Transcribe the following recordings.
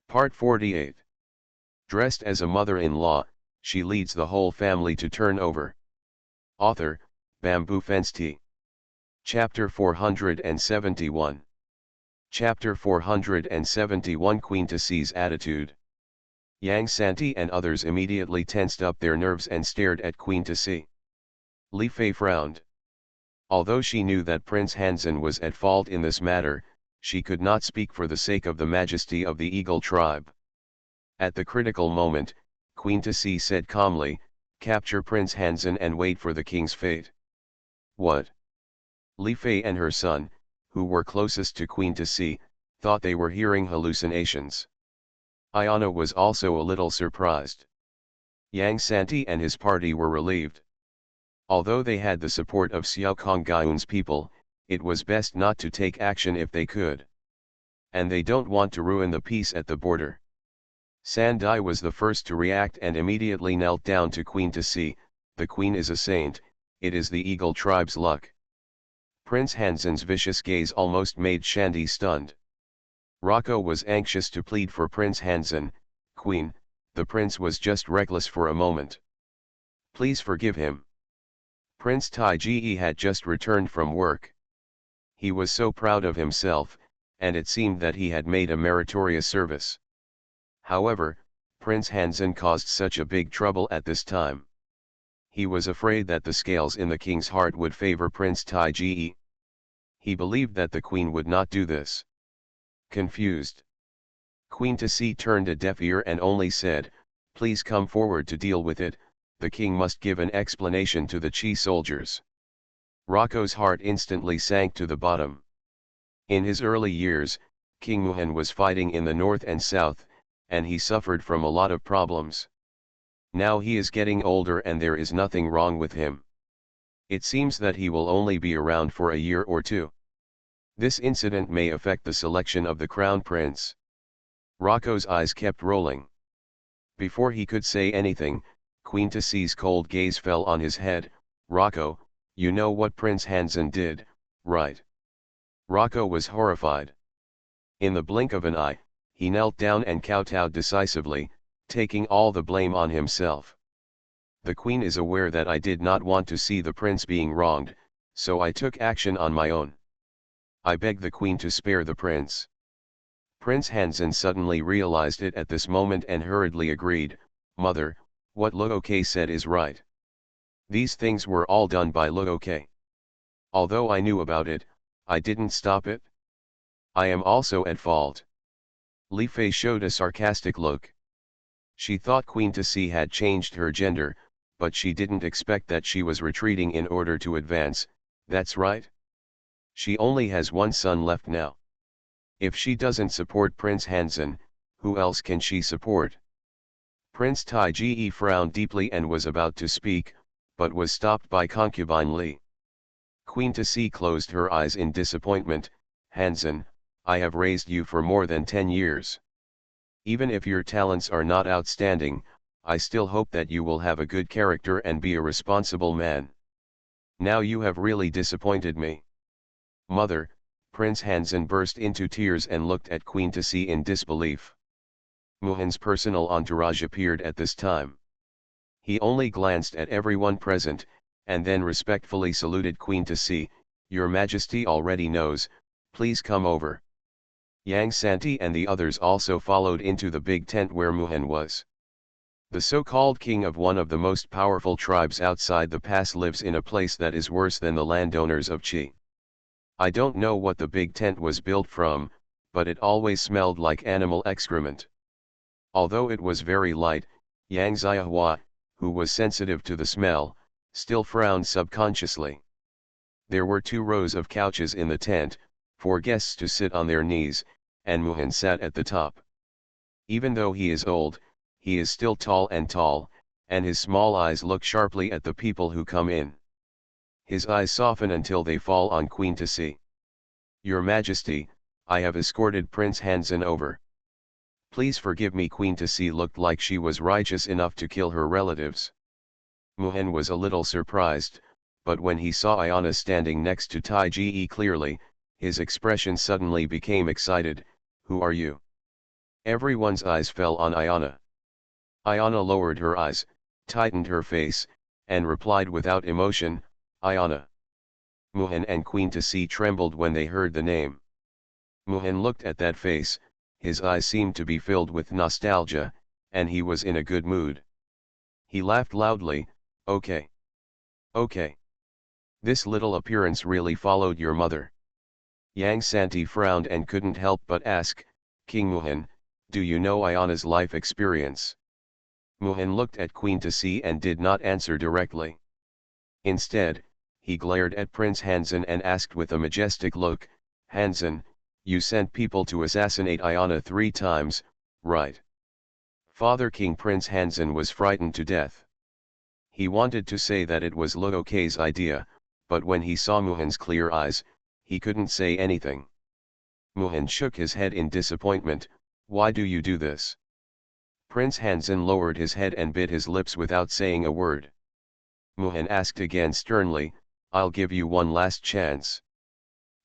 Part 48. Dressed as a mother-in-law, she leads the whole family to turn over. Author, Bamboo Fence Tea. Chapter 471. Chapter 471 Queen Tasi's Attitude. Yang Santi and others immediately tensed up their nerves and stared at Queen Tasi. Li Fei frowned. Although she knew that Prince Hansen was at fault in this matter, she could not speak for the sake of the majesty of the Eagle tribe. At the critical moment, Queen Tasi said calmly, "Capture Prince Hansen and wait for the king's fate." What? Li Fei and her son, who were closest to Queen Tasi, thought they were hearing hallucinations. Ayana was also a little surprised. Yang Santi and his party were relieved. Although they had the support of Xiao Kongyun's people, it was best not to take action if they could. And they don't want to ruin the peace at the border. Sandai was the first to react and immediately knelt down to Queen Tasi. "The queen is a saint, it is the Eagle tribe's luck." Prince Hansen's vicious gaze almost made Shandy stunned. Rocco was anxious to plead for Prince Hansen. "Queen, the prince was just reckless for a moment. Please forgive him." Prince Taiji had just returned from work. He was so proud of himself, and it seemed that he had made a meritorious service. However, Prince Hansen caused such a big trouble at this time. He was afraid that the scales in the king's heart would favor Prince Taiji. He believed that the queen would not do this. Confused, Queen Tasi turned a deaf ear and only said, "Please come forward to deal with it. The king must give an explanation to the Qi soldiers." Rocco's heart instantly sank to the bottom. In his early years, King Muhan was fighting in the north and south, and he suffered from a lot of problems. Now he is getting older and there is nothing wrong with him. It seems that he will only be around for a year or two. This incident may affect the selection of the crown prince. Rocco's eyes kept rolling. Before he could say anything, Queen Tasi's cold gaze fell on his head. "Rocco, you know what Prince Hansen did, right?" Rocco was horrified. In the blink of an eye, he knelt down and kowtowed decisively, taking all the blame on himself. "The queen is aware that I did not want to see the prince being wronged, so I took action on my own. I beg the queen to spare the prince." Prince Hansen suddenly realized it at this moment and hurriedly agreed, "Mother, what Luoke said is right. These things were all done by Luoke. Although I knew about it, I didn't stop it. I am also at fault." Li Fei showed a sarcastic look. She thought Queen Tasi had changed her gender, but she didn't expect that she was retreating in order to advance. "That's right. She only has one son left now. If she doesn't support Prince Hansen, who else can she support?" Prince Taiji frowned deeply and was about to speak, but was stopped by concubine Li. Queen Tasi closed her eyes in disappointment. "Hansen, I have raised you for more than 10 years. Even if your talents are not outstanding, I still hope that you will have a good character and be a responsible man. Now you have really disappointed me." "Mother," Prince Hansen burst into tears and looked at Queen Tasi in disbelief. Muhan's personal entourage appeared at this time. He only glanced at everyone present, and then respectfully saluted Queen Tasi. "Your Majesty already knows, please come over." Yang Santi and the others also followed into the big tent where Muhan was. The so-called king of one of the most powerful tribes outside the pass lives in a place that is worse than the landowners of Qi. I don't know what the big tent was built from, but it always smelled like animal excrement. Although it was very light, Yang Xiahua, who was sensitive to the smell, still frowned subconsciously. There were 2 rows of couches in the tent, for guests to sit on their knees, and Muhan sat at the top. Even though he is old, he is still tall, and his small eyes look sharply at the people who come in. His eyes soften until they fall on Queen Tasi. "Your Majesty, I have escorted Prince Hansen over. Please forgive me." Queen Tasi looked like she was righteous enough to kill her relatives. Muhan was a little surprised, but when he saw Ayana standing next to Taiji clearly, his expression suddenly became excited. "Who are you? Everyone's eyes fell on Ayana. Ayana lowered her eyes, tightened her face, and replied without emotion, Ayana. Muhan and Queen Tasi trembled when they heard the name. Muhan looked at that face, his eyes seemed to be filled with nostalgia, and he was in a good mood. He laughed loudly, okay. Okay. This little appearance really followed your mother. Yang Santi frowned and couldn't help but ask, King Muhan, do you know Ayana's life experience? Muhan looked at Queen Tasi and did not answer directly. Instead, he glared at Prince Hansen and asked with a majestic look, Hansen, you sent people to assassinate Ayana 3 times, right? Father King Prince Hansen was frightened to death. He wanted to say that it was Luoke's idea, but when he saw Muhan's clear eyes, he couldn't say anything. Muhan shook his head in disappointment, why do you do this? Prince Hansen lowered his head and bit his lips without saying a word. Muhan asked again sternly, I'll give you one last chance.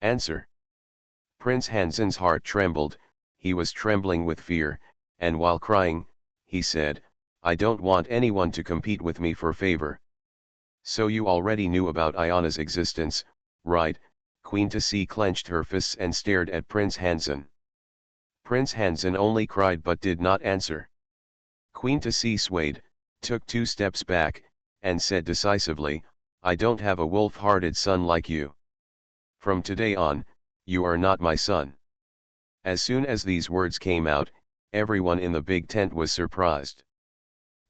Answer. Prince Hansen's heart trembled, he was trembling with fear, and while crying, he said, I don't want anyone to compete with me for favor. So you already knew about Ayana's existence, right? Queen Tasi clenched her fists and stared at Prince Hansen. Prince Hansen only cried but did not answer. Queen Tasi swayed, took 2 steps back, and said decisively, I don't have a wolf-hearted son like you. From today on, you are not my son. As soon as these words came out, everyone in the big tent was surprised.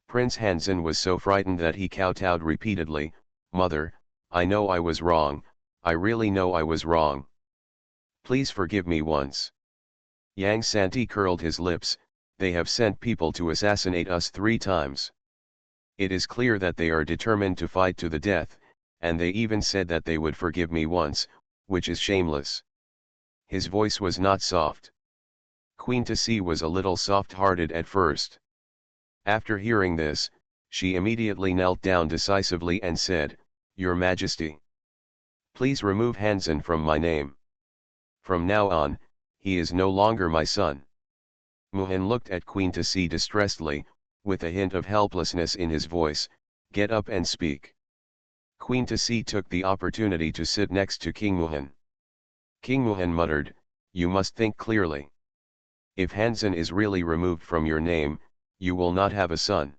Prince Hansen was so frightened that he kowtowed repeatedly, Mother, I know I was wrong, I really know I was wrong. Please forgive me once. Yang Santi curled his lips, they have sent people to assassinate us 3 times. It is clear that they are determined to fight to the death, and they even said that they would forgive me once, which is shameless. His voice was not soft. Queen Tasi was a little soft-hearted at first. After hearing this, she immediately knelt down decisively and said, Your Majesty, please remove Hansen from my name. From now on, he is no longer my son. Muhan looked at Queen Tasi distressedly, with a hint of helplessness in his voice, get up and speak. Queen Tasi took the opportunity to sit next to King Muhan. King Muhan muttered, you must think clearly. If Hansen is really removed from your name, you will not have a son.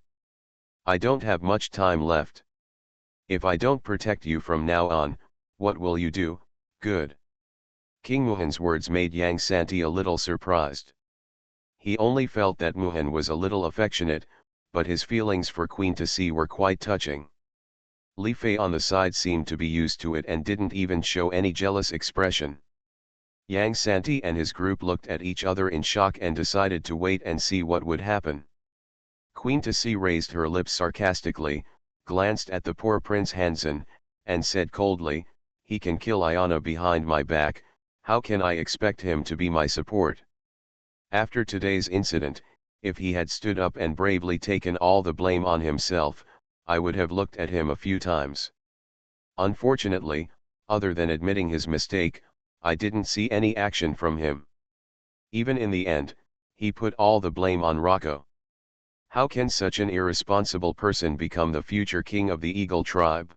I don't have much time left. If I don't protect you from now on, what will you do? Good. King Muhan's words made Yang Santi a little surprised. He only felt that Muhan was a little affectionate, but his feelings for Queen Tasi were quite touching. Li Fei on the side seemed to be used to it and didn't even show any jealous expression. Yang Santi and his group looked at each other in shock and decided to wait and see what would happen. Queen Tasi raised her lips sarcastically, glanced at the poor Prince Hansen, and said coldly, he can kill Ayana behind my back, how can I expect him to be my support? After today's incident, if he had stood up and bravely taken all the blame on himself, I would have looked at him a few times. Unfortunately, other than admitting his mistake, I didn't see any action from him. Even in the end, he put all the blame on Rocco. How can such an irresponsible person become the future king of the Eagle tribe?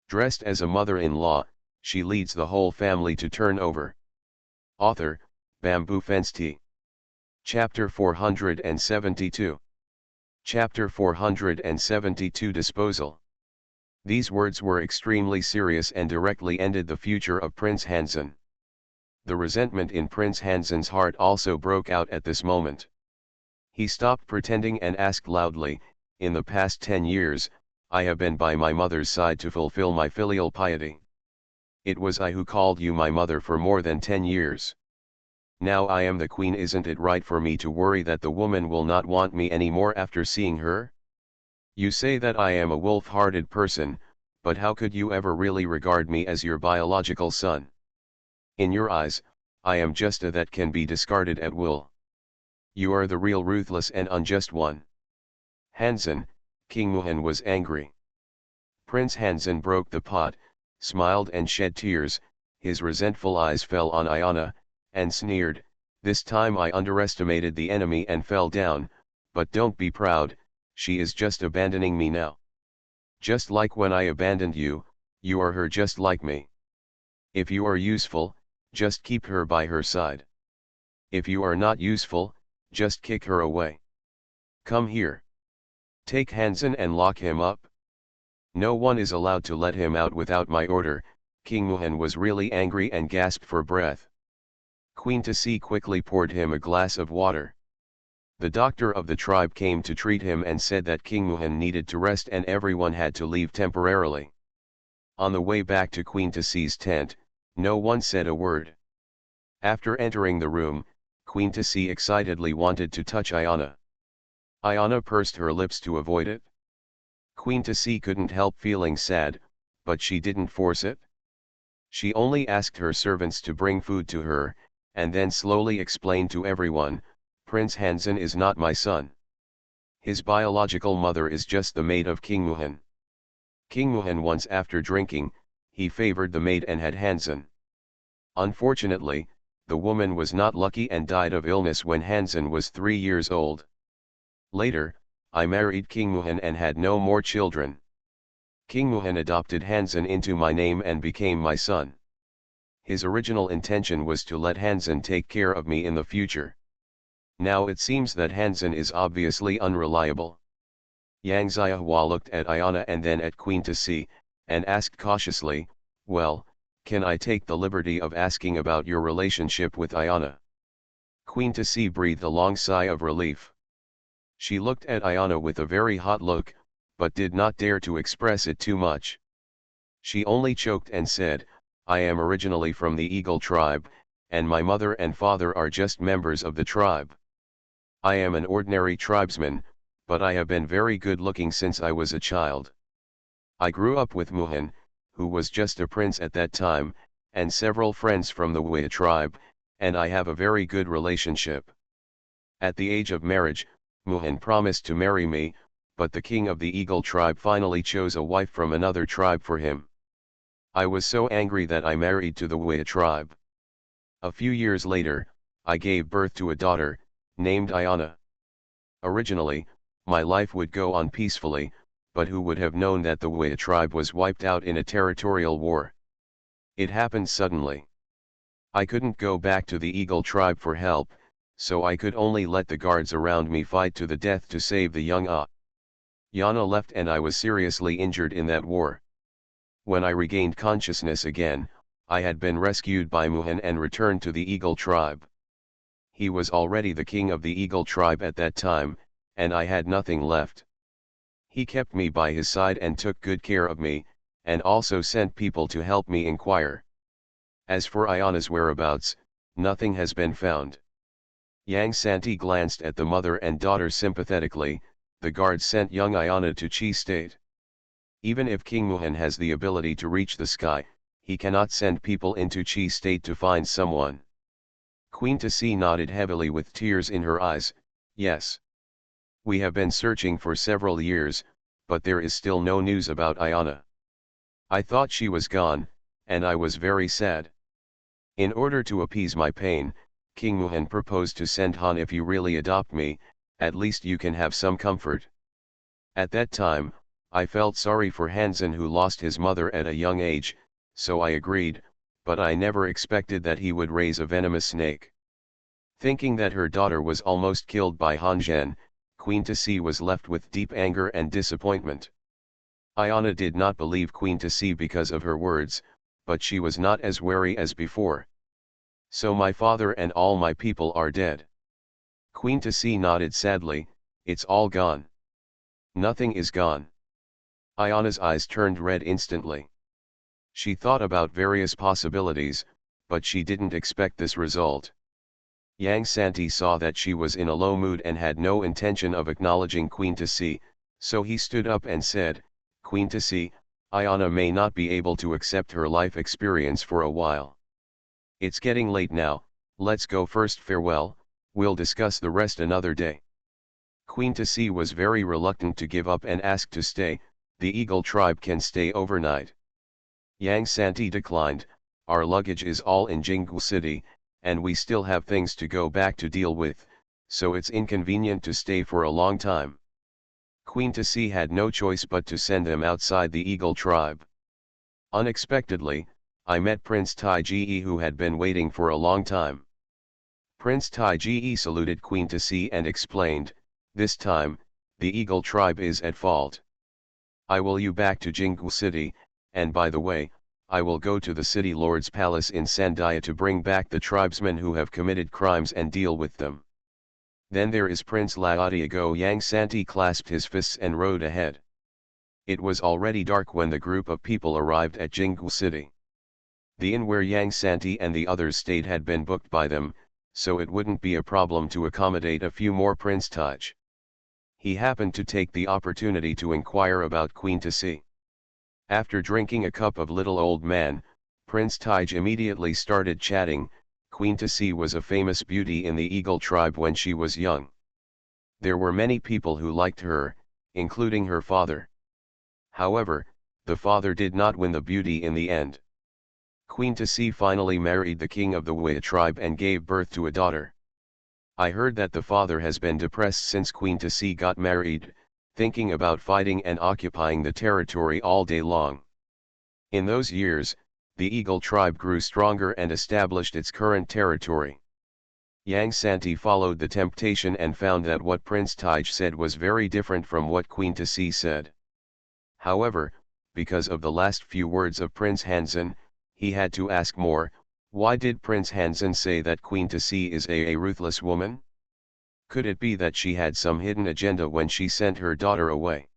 Dressed as a mother-in-law, she leads the whole family to turn over. Author, Bamboo Fence Tea. Chapter 472. Chapter 472 Disposal. These words were extremely serious and directly ended the future of Prince Hansen. The resentment in Prince Hansen's heart also broke out at this moment. He stopped pretending and asked loudly, in the past 10 years, I have been by my mother's side to fulfill my filial piety. It was I who called you my mother for more than 10 years. Now I am the queen, isn't it right for me to worry that the woman will not want me anymore after seeing her? You say that I am a wolf-hearted person, but how could you ever really regard me as your biological son? In your eyes, I am just a that can be discarded at will. You are the real ruthless and unjust one. Hansen, King Muhan was angry. Prince Hansen broke the pot, smiled and shed tears, his resentful eyes fell on Ayana, and sneered, This time I underestimated the enemy and fell down, but don't be proud, she is just abandoning me now. Just like when I abandoned you, you are her just like me. If you are useful, just keep her by her side. If you are not useful, just kick her away. Come here. Take Hansen and lock him up. No one is allowed to let him out without my order. King Muhan was really angry and gasped for breath. Queen Tasi quickly poured him a glass of water. The doctor of the tribe came to treat him and said that King Muhan needed to rest and everyone had to leave temporarily. On the way back to Queen Tasi's tent, no one said a word. After entering the room, Queen Tasi excitedly wanted to touch Ayana. Ayana pursed her lips to avoid it. Queen Tasi couldn't help feeling sad, but she didn't force it. She only asked her servants to bring food to her, and then slowly explained to everyone, Prince Hansen is not my son. His biological mother is just the maid of King Muhan. King Muhan once after drinking, he favored the maid and had Hansen. Unfortunately, the woman was not lucky and died of illness when Hansen was 3 years old. Later, I married King Muhan and had no more children. King Muhan adopted Hansen into my name and became my son. His original intention was to let Hansen take care of me in the future. Now it seems that Hansen is obviously unreliable. Yang Xiahua looked at Ayana and then at Queen Tasi, and asked cautiously, well, can I take the liberty of asking about your relationship with Ayana? Queen Tasi breathed a long sigh of relief. She looked at Ayana with a very hot look, but did not dare to express it too much. She only choked and said, I am originally from the Eagle tribe, and my mother and father are just members of the tribe. I am an ordinary tribesman, but I have been very good looking since I was a child. I grew up with Muhan, who was just a prince at that time, and several friends from the Wei tribe, and I have a very good relationship. At the age of marriage, Muhan promised to marry me, but the king of the Eagle tribe finally chose a wife from another tribe for him. I was so angry that I married to the Wei tribe. A few years later, I gave birth to a daughter, named Ayana. Originally, my life would go on peacefully, but who would have known that the Wei tribe was wiped out in a territorial war? It happened suddenly. I couldn't go back to the Eagle tribe for help, so I could only let the guards around me fight to the death to save the young Yana left and I was seriously injured in that war. When I regained consciousness again, I had been rescued by Muhan and returned to the Eagle tribe. He was already the king of the Eagle tribe at that time, and I had nothing left. He kept me by his side and took good care of me, and also sent people to help me inquire. As for Ayana's whereabouts, nothing has been found. Yang Santi glanced at the mother and daughter sympathetically. The guards sent young Ayana to Chi State. Even if King Muhan has the ability to reach the sky, he cannot send people into Chi State to find someone. Queen Tasi nodded heavily with tears in her eyes, yes. We have been searching for several years, but there is still no news about Ayana. I thought she was gone, and I was very sad. In order to appease my pain, King Muhan proposed to send Han. If you really adopt me, at least you can have some comfort. At that time, I felt sorry for Hansen who lost his mother at a young age, so I agreed, but I never expected that he would raise a venomous snake. Thinking that her daughter was almost killed by Han Zhen, Queen Tasi was left with deep anger and disappointment. Ayana did not believe Queen Tasi because of her words, but she was not as wary as before. So my father and all my people are dead. Queen Tasi nodded sadly, it's all gone. Nothing is gone. Ayana's eyes turned red instantly. She thought about various possibilities, but she didn't expect this result. Yang Santi saw that she was in a low mood and had no intention of acknowledging Queen Tasi, so he stood up and said, Queen Tasi, Ayana may not be able to accept her life experience for a while. It's getting late now, let's go first. Farewell, we'll discuss the rest another day. Queen Tasi was very reluctant to give up and asked to stay. The Eagle tribe can stay overnight. Yang Santi declined, our luggage is all in Jinggu City, and we still have things to go back to deal with, so it's inconvenient to stay for a long time. Queen Tasi had no choice but to send them outside the eagle tribe. Unexpectedly, I met Prince Taiji, who had been waiting for a long time. Prince Taiji saluted Queen Tasi and explained, "This time, the eagle tribe is at fault. I will you back to Jinggu city, and by the way, I will go to the city lord's palace in Sandia to bring back the tribesmen who have committed crimes and deal with them." Then there is Prince Laodiago. Yang Santi clasped his fists and rode ahead. It was already dark when the group of people arrived at Jinggu city. The inn where Yang Santi and the others stayed had been booked by them, so it wouldn't be a problem to accommodate a few more Prince Taj. He happened to take the opportunity to inquire about Queen Tasi. After drinking a cup of little old man, Prince Taj immediately started chatting. Queen Tasi was a famous beauty in the eagle tribe when she was young. There were many people who liked her, including her father. However, the father did not win the beauty in the end. Queen Tasi finally married the king of the Wei tribe and gave birth to a daughter. I heard that the father has been depressed since Queen Tasi got married, thinking about fighting and occupying the territory all day long. In those years, the eagle tribe grew stronger and established its current territory. Yang Santi followed the temptation and found that what Prince Taj said was very different from what Queen Tasi said. However, because of the last few words of Prince Hansen, he had to ask more. Why did Prince Hansen say that Queen Tasi is a ruthless woman? Could it be that she had some hidden agenda when she sent her daughter away?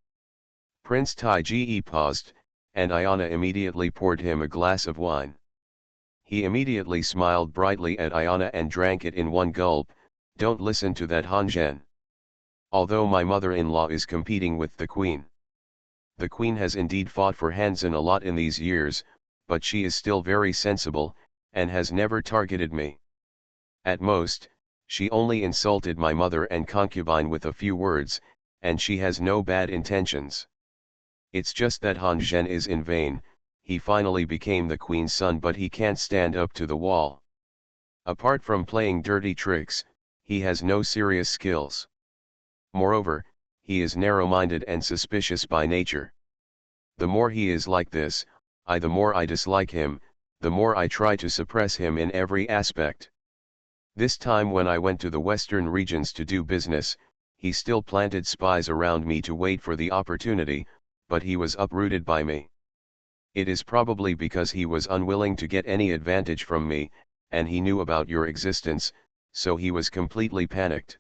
Prince Taiji paused, and Ayana immediately poured him a glass of wine. He immediately smiled brightly at Ayana and drank it in one gulp. "Don't listen to that Hanzhen. Although my mother-in-law is competing with the queen. The queen has indeed fought for Hansen a lot in these years, but she is still very sensible, and has never targeted me. At most, she only insulted my mother and concubine with a few words, and she has no bad intentions. It's just that Han Zhen is in vain. He finally became the queen's son, but he can't stand up to the wall. Apart from playing dirty tricks, he has no serious skills. Moreover, he is narrow-minded and suspicious by nature. The more he is like this, the more I dislike him, the more I try to suppress him in every aspect. This time when I went to the western regions to do business, he still planted spies around me to wait for the opportunity, but he was uprooted by me. It is probably because he was unwilling to get any advantage from me, and he knew about your existence, so he was completely panicked.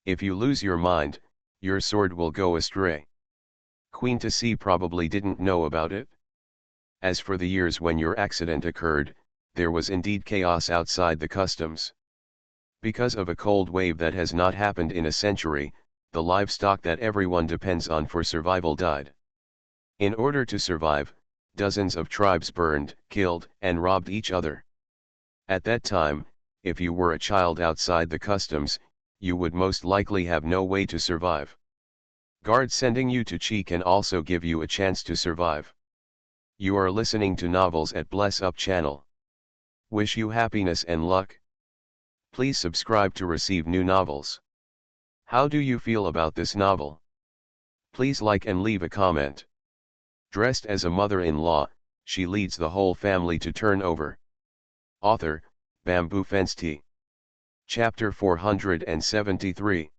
If you lose your mind, your sword will go astray. Queen Tasi probably didn't know about it. As for the years when your accident occurred, there was indeed chaos outside the customs. Because of a cold wave that has not happened in a century, the livestock that everyone depends on for survival died. In order to survive, dozens of tribes burned, killed, and robbed each other. At that time, if you were a child outside the customs, you would most likely have no way to survive. Guards sending you to Chi can also give you a chance to survive. You are listening to Novels at Bless Up channel. Wish you happiness and luck. Please subscribe to receive new novels. How do you feel about this novel? Please like and leave a comment. Dressed as a mother-in-law, she leads the whole family to turn over. Author, Bamboo Fensti. Chapter 473.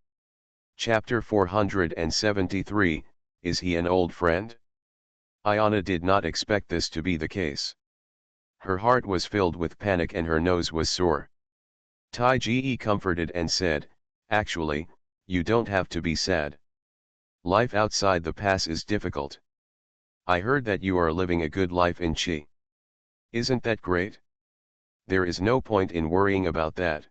Chapter 473, Is he an old friend? Ayana did not expect this to be the case. Her heart was filled with panic and her nose was sore. Taiji comforted and said, "Actually, you don't have to be sad. Life outside the pass is difficult. I heard that you are living a good life in Chi. Isn't that great? There is no point in worrying about that."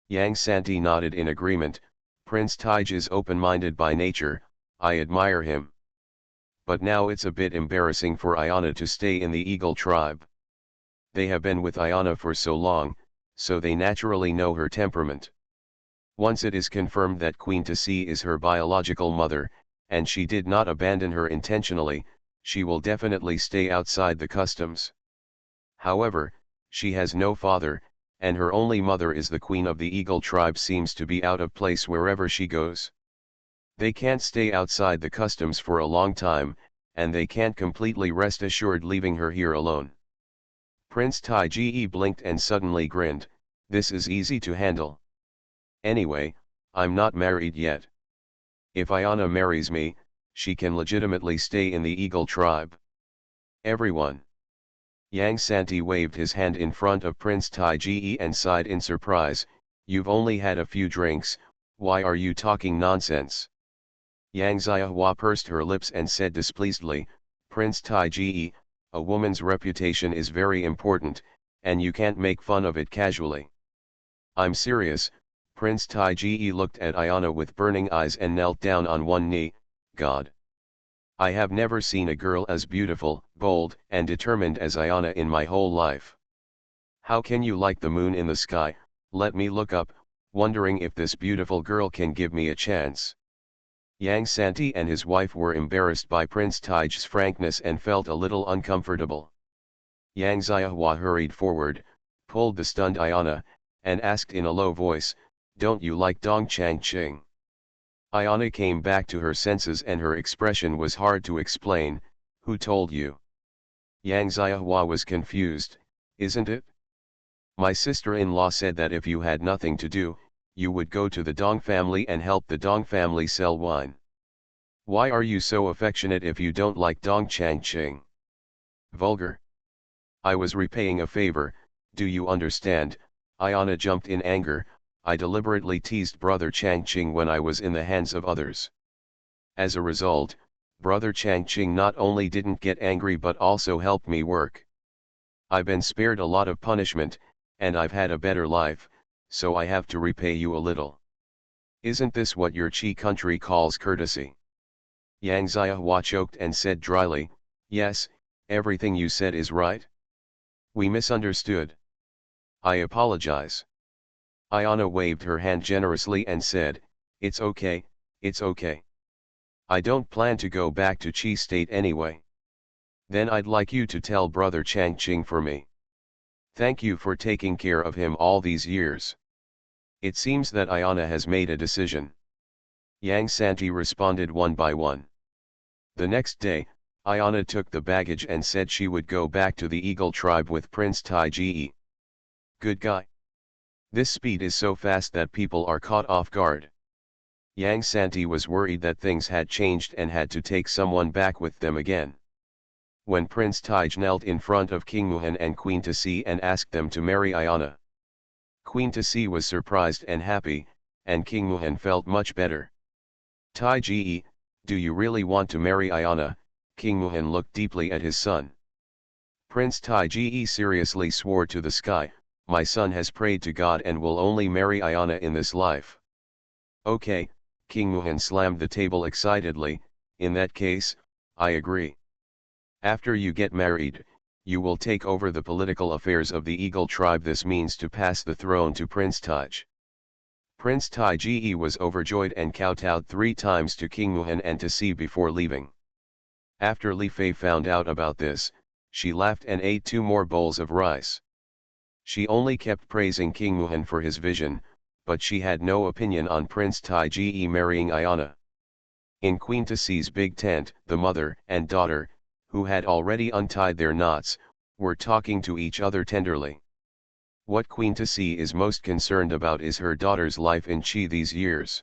Yang Santi nodded in agreement. Prince Taij is open-minded by nature, I admire him. But now it's a bit embarrassing for Ayana to stay in the Eagle tribe. They have been with Ayana for so long, so they naturally know her temperament. Once it is confirmed that Queen Tasi is her biological mother, and she did not abandon her intentionally, she will definitely stay outside the customs. However, she has no father, and her only mother is the queen of the eagle tribe seems to be out of place wherever she goes. They can't stay outside the customs for a long time, and they can't completely rest assured leaving her here alone. Prince Taiji blinked and suddenly grinned, this is easy to handle. Anyway, I'm not married yet. If Ayana marries me, she can legitimately stay in the eagle tribe. Everyone. Yang Santi waved his hand in front of Prince Taiji and sighed in surprise, you've only had a few drinks, why are you talking nonsense? Yang Xiahua pursed her lips and said displeasedly, Prince Taiji, a woman's reputation is very important, and you can't make fun of it casually. I'm serious. Prince Taiji looked at Ayana with burning eyes and knelt down on one knee, God. I have never seen a girl as beautiful, bold, and determined as Ayana in my whole life. How can you like the moon in the sky? Let me look up, wondering if this beautiful girl can give me a chance. Yang Santi and his wife were embarrassed by Prince Taiji's frankness and felt a little uncomfortable. Yang Xiahua hurried forward, pulled the stunned Ayana, and asked in a low voice, don't you like Dong Changqing? Ayana came back to her senses and her expression was hard to explain, who told you? Yang Xiahua was confused, isn't it? My sister-in-law said that if you had nothing to do, you would go to the Dong family and help the Dong family sell wine. Why are you so affectionate if you don't like Dong Changqing? Vulgar. I was repaying a favor, do you understand? Ayana jumped in anger, I deliberately teased Brother Changqing when I was in the hands of others. As a result, Brother Changqing not only didn't get angry but also helped me work. I've been spared a lot of punishment, and I've had a better life, so I have to repay you a little. Isn't this what your Qi country calls courtesy? Yang Xiahua choked and said dryly, yes, everything you said is right. We misunderstood. I apologize. Ayana waved her hand generously and said, it's okay, it's okay. I don't plan to go back to Qi state anyway. Then I'd like you to tell Brother Changqing for me. Thank you for taking care of him all these years. It seems that Ayana has made a decision. Yang Santi responded one by one. The next day, Ayana took the baggage and said she would go back to the Eagle tribe with Prince Taiji. Good guy. This speed is so fast that people are caught off guard. Yang Santi was worried that things had changed and had to take someone back with them again. When Prince Taiji knelt in front of King Muhan and Queen Tasi and asked them to marry Ayana, Queen Tasi was surprised and happy, and King Muhan felt much better. Taiji, do you really want to marry Ayana? King Muhan looked deeply at his son. Prince Taiji seriously swore to the sky, my son has prayed to God and will only marry Ayana in this life. Okay, King Muhan slammed the table excitedly, in that case, I agree. After you get married, you will take over the political affairs of the Eagle tribe. This means to pass the throne to Prince Taiji. Prince Taiji was overjoyed and kowtowed 3 times to King Muhan and Tasi before leaving. After Li Fei found out about this, she laughed and ate 2 more bowls of rice. She only kept praising King Muhan for his vision, but she had no opinion on Prince Taiji marrying Ayana. In Queen Tasi's big tent, the mother and daughter, who had already untied their knots, were talking to each other tenderly. What Queen Tasi is most concerned about is her daughter's life in Qi these years.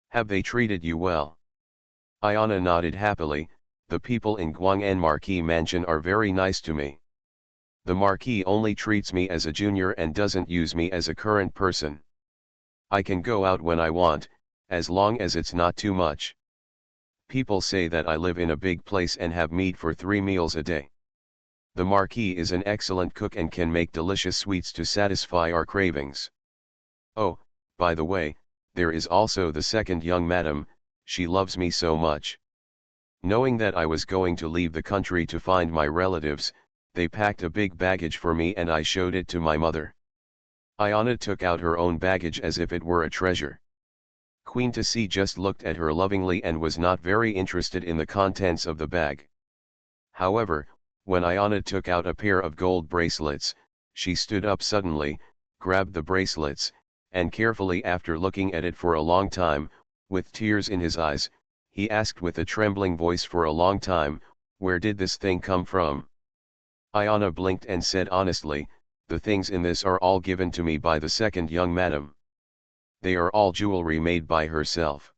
Have they treated you well? Ayana nodded happily, the people in Guang'an Marquis Mansion are very nice to me. The Marquis only treats me as a junior and doesn't use me as a current person. I can go out when I want, as long as it's not too much. People say that I live in a big place and have meat for 3 meals a day. The Marquis is an excellent cook and can make delicious sweets to satisfy our cravings. Oh, by the way, there is also the second young madam, she loves me so much. Knowing that I was going to leave the country to find my relatives, they packed a big baggage for me and I showed it to my mother. Ayana took out her own baggage as if it were a treasure. Queen Tasi just looked at her lovingly and was not very interested in the contents of the bag. However, when Ayana took out a pair of gold bracelets, she stood up suddenly, grabbed the bracelets, and carefully after looking at it for a long time, with tears in his eyes, he asked with a trembling voice for a long time, "Where did this thing come from?" Ayana blinked and said honestly, "The things in this are all given to me by the second young madam. They are all jewelry made by herself.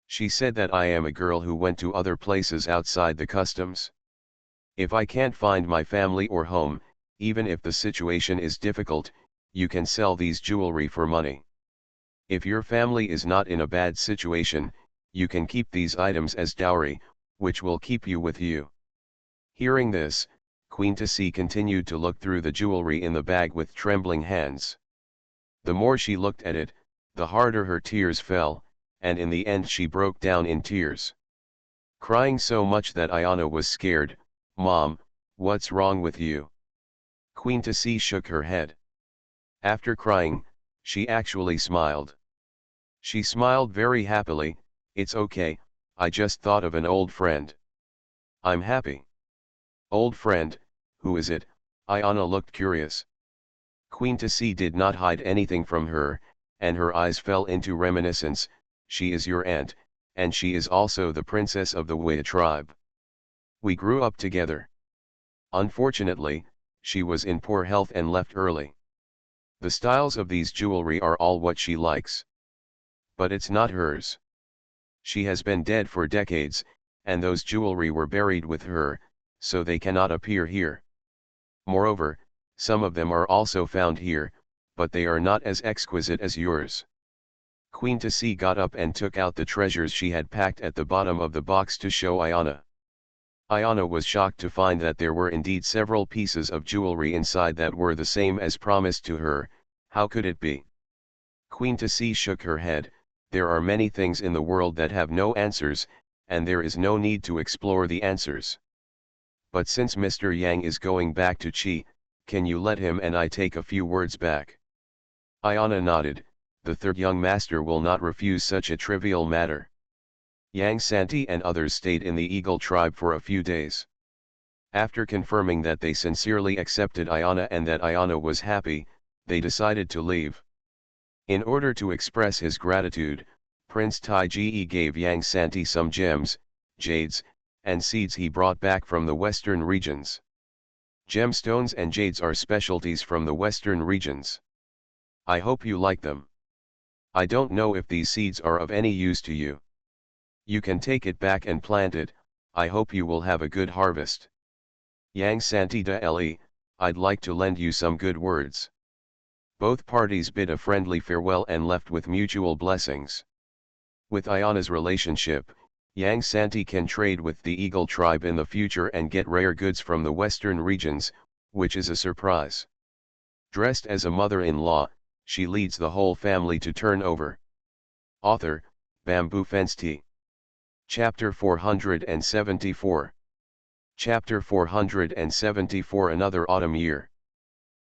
She said that I am a girl who went to other places outside the customs. If I can't find my family or home, even if the situation is difficult, you can sell these jewelry for money. If your family is not in a bad situation, you can keep these items as dowry, which will keep you with you." Hearing this, Queen Tassi continued to look through the jewelry in the bag with trembling hands. The more she looked at it, the harder her tears fell, and in the end she broke down in tears, crying so much that Ayana was scared. "Mom, what's wrong with you?" Queen Tassi shook her head. After crying, she actually smiled. She smiled very happily. "It's okay, I just thought of an old friend. I'm happy." "Old friend, who is it?" Ayana looked curious. Queen Tassi did not hide anything from her, and her eyes fell into reminiscence. "She is your aunt, and she is also the princess of the Wei tribe. We grew up together. Unfortunately, she was in poor health and left early. The styles of these jewelry are all what she likes. But it's not hers. She has been dead for decades, and those jewelry were buried with her, so they cannot appear here. Moreover, some of them are also found here, but they are not as exquisite as yours." Queen Tassi got up and took out the treasures she had packed at the bottom of the box to show Ayana. Ayana was shocked to find that there were indeed several pieces of jewelry inside that were the same as promised to her. How could it be? Queen Tassi shook her head. "There are many things in the world that have no answers, and there is no need to explore the answers. But since Mr. Yang is going back to Qi, can you let him and I take a few words back?" Ayana nodded. The third young master will not refuse such a trivial matter. Yang Santi and others stayed in the Eagle tribe for a few days. After confirming that they sincerely accepted Ayana and that Ayana was happy, they decided to leave. In order to express his gratitude, Prince Taiji gave Yang Santi some gems, jades, and seeds he brought back from the western regions. Gemstones and jades are specialties from the western regions. I hope you like them. I don't know if these seeds are of any use to you. You can take it back and plant it. I hope you will have a good harvest. Yang Santi de Le, I'd like to lend you some good words. Both parties bid a friendly farewell and left with mutual blessings. With Ayana's relationship, Yang Santi can trade with the Eagle tribe in the future and get rare goods from the western regions, which is a surprise. Dressed as a mother-in-law, she leads the whole family to turn over. Author, Bamboo Fence Tea. Chapter 474. Chapter 474. Another autumn year.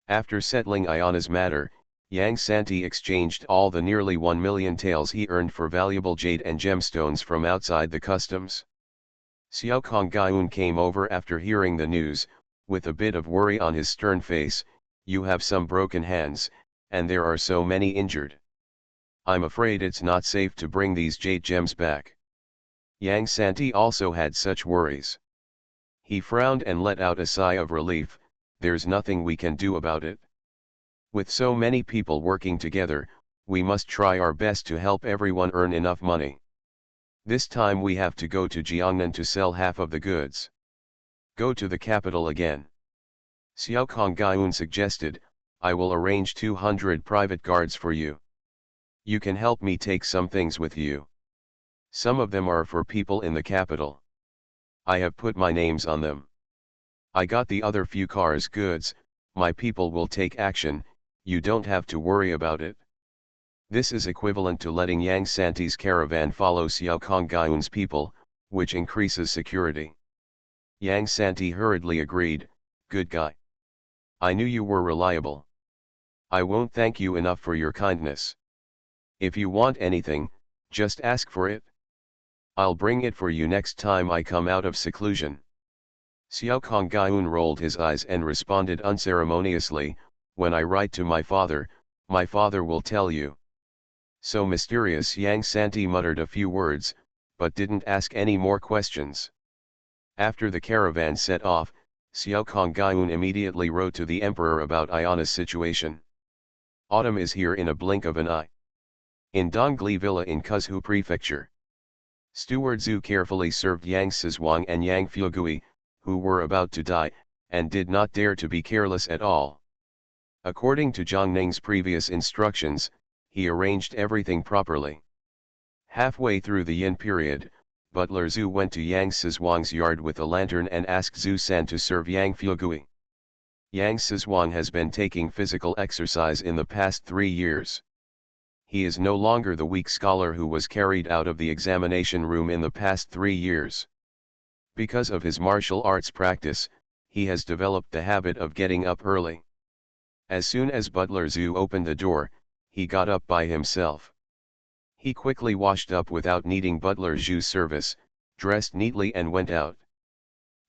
After settling Ayana's matter, Yang Santi exchanged all the nearly 1 million taels he earned for valuable jade and gemstones from outside the customs. Xiao Konggyun came over after hearing the news, with a bit of worry on his stern face. "You have some broken hands, and there are so many injured. I'm afraid it's not safe to bring these jade gems back." Yang Santi also had such worries. He frowned and let out a sigh of relief. "There's nothing we can do about it. With so many people working together, we must try our best to help everyone earn enough money. This time we have to go to Jiangnan to sell half of the goods. Go to the capital again." Xiao Konggyun suggested, "I will arrange 200 private guards for you. You can help me take some things with you. Some of them are for people in the capital. I have put my names on them. I got the other few cars goods, my people will take action, you don't have to worry about it." This is equivalent to letting Yang Santi's caravan follow Xiao Konggyun's people, which increases security. Yang Santi hurriedly agreed, "Good guy. I knew you were reliable. I won't thank you enough for your kindness. If you want anything, just ask for it. I'll bring it for you next time I come out of seclusion." Xiao Konggyun rolled his eyes and responded unceremoniously, "When I write to my father, My father will tell you. So mysterious. Yang Santi muttered a few words, but didn't ask any more questions. After the caravan set off, Xiao Konggyun immediately wrote to the emperor about Ayana's situation. Autumn is here in a blink of an eye. In Dongli Villa in Kuzhu Prefecture. Steward Zhu carefully served Yang Sizhuang and Yang Fuegui, who were about to die, and did not dare to be careless at all. According to Zhang Ning's previous instructions, he arranged everything properly. Halfway through the yin period, butler Zhu went to Yang Sizhuang's yard with a lantern and asked Zhu San to serve Yang Fuegui. Yang Sizhuang has been taking physical exercise in the past 3 years. He is no longer the weak scholar who was carried out of the examination room in the past 3 years. Because of his martial arts practice, he has developed the habit of getting up early. As soon as butler Zhu opened the door, he got up by himself. He quickly washed up without needing butler Zhu's service, dressed neatly and went out.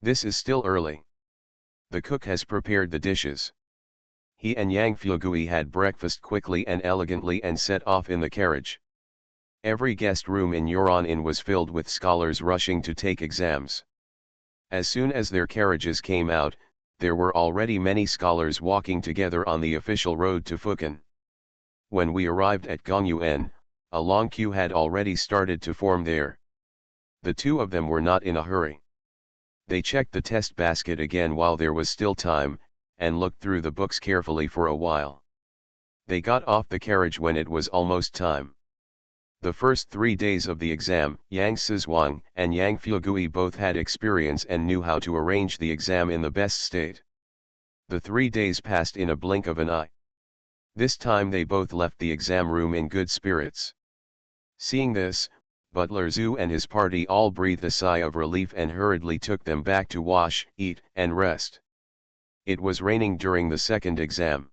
This is still early. The cook has prepared the dishes. He and Yang Fuegui had breakfast quickly and elegantly and set off in the carriage. Every guest room in Yuran Inn was filled with scholars rushing to take exams. As soon as their carriages came out, there were already many scholars walking together on the official road to Fukan. When we arrived at Gongyuan, a long queue had already started to form there. The two of them were not in a hurry. They checked the test basket again while there was still time, and looked through the books carefully for a while. They got off the carriage when it was almost time. The first 3 days of the exam, Yang Sizhuang and Yang Fuegui both had experience and knew how to arrange the exam in the best state. The 3 days passed in a blink of an eye. This time they both left the exam room in good spirits. Seeing this, butler Zhu and his party all breathed a sigh of relief and hurriedly took them back to wash, eat, and rest. It was raining during the second exam.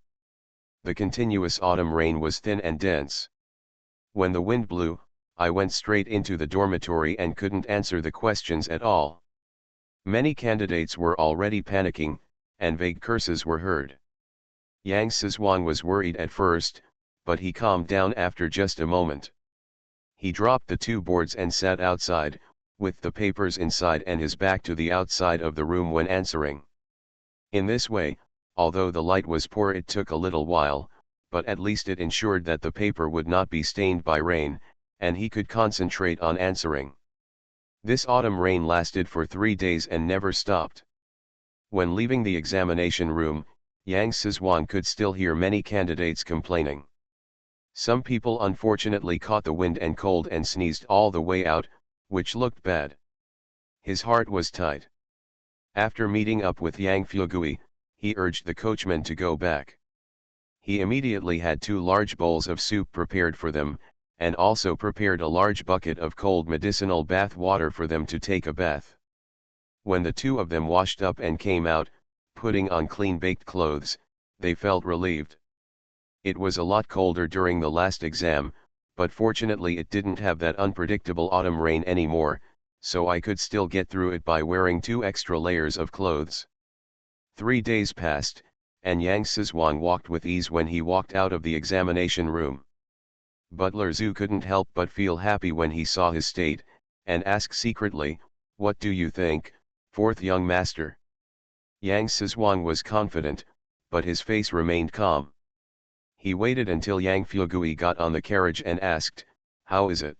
The continuous autumn rain was thin and dense. When the wind blew, I went straight into the dormitory and couldn't answer the questions at all. Many candidates were already panicking, and vague curses were heard. Yang Sizhuang was worried at first, but he calmed down after just a moment. He dropped the 2 boards and sat outside, with the papers inside and his back to the outside of the room when answering. In this way, although the light was poor, it took a little while, but at least it ensured that the paper would not be stained by rain, and he could concentrate on answering. This autumn rain lasted for 3 days and never stopped. When leaving the examination room, Yang Sizhuang could still hear many candidates complaining. Some people unfortunately caught the wind and cold and sneezed all the way out, which looked bad. His heart was tight. After meeting up with Yang Fuegui, he urged the coachman to go back. He immediately had 2 large bowls of soup prepared for them, and also prepared a large bucket of cold medicinal bath water for them to take a bath. When the 2 of them washed up and came out, putting on clean-baked clothes, they felt relieved. It was a lot colder during the last exam, but fortunately it didn't have that unpredictable autumn rain anymore, so I could still get through it by wearing 2 extra layers of clothes. 3 days passed, and Yang Sizhuang walked with ease when he walked out of the examination room. Butler Zhu couldn't help but feel happy when he saw his state, and asked secretly, "What do you think, 4th young master?" Yang Sizhuang was confident, but his face remained calm. He waited until Yang Fuegui got on the carriage and asked, "How is it?"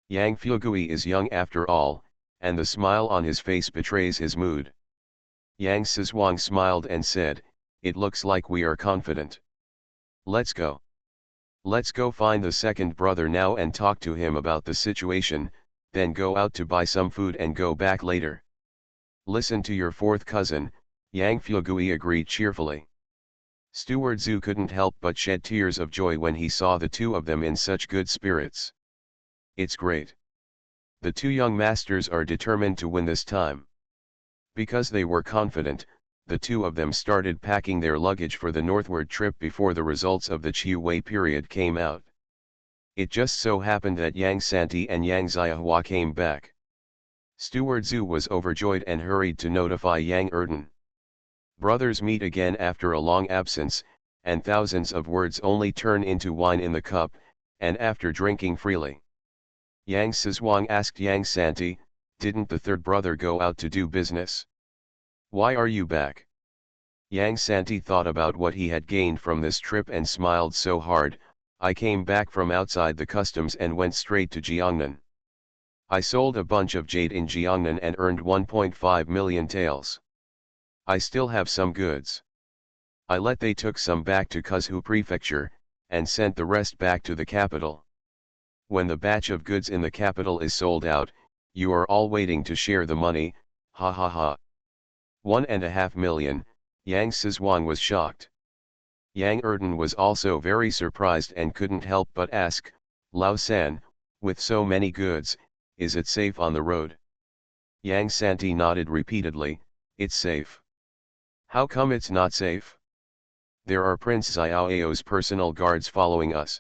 Yang Fuegui is young after all, and the smile on his face betrays his mood. Yang Sizhuang smiled and said, "It looks like we are confident. Let's go. Let's go find the second brother now and talk to him about the situation, then go out to buy some food and go back later." "Listen to your 4th cousin," Yang Fuegui agreed cheerfully. Steward Zhu couldn't help but shed tears of joy when he saw the 2 of them in such good spirits. It's great. The 2 young masters are determined to win this time. Because they were confident, the 2 of them started packing their luggage for the northward trip before the results of the Qi Wei period came out. It just so happened that Yang Santi and Yang Xiahua came back. Steward Zhu was overjoyed and hurried to notify Yang Erden. Brothers meet again after a long absence, and thousands of words only turn into wine in the cup, and after drinking freely. Yang Sizhuang asked Yang Santi, didn't the third brother go out to do business? Why are you back? Yang Santi thought about what he had gained from this trip and smiled so hard, I came back from outside the customs and went straight to Jiangnan. I sold a bunch of jade in Jiangnan and earned 1.5 million taels. I still have some goods. They took some back to Kuzhou Prefecture, and sent the rest back to the capital. When the batch of goods in the capital is sold out, you are all waiting to share the money, ha ha ha. 1.5 million, Yang Sizhuang was shocked. Yang Erden was also very surprised and couldn't help but ask, Lao San, with so many goods, is it safe on the road? Yang Santi nodded repeatedly, it's safe. How come it's not safe? There are Prince Xiaoyao's personal guards following us.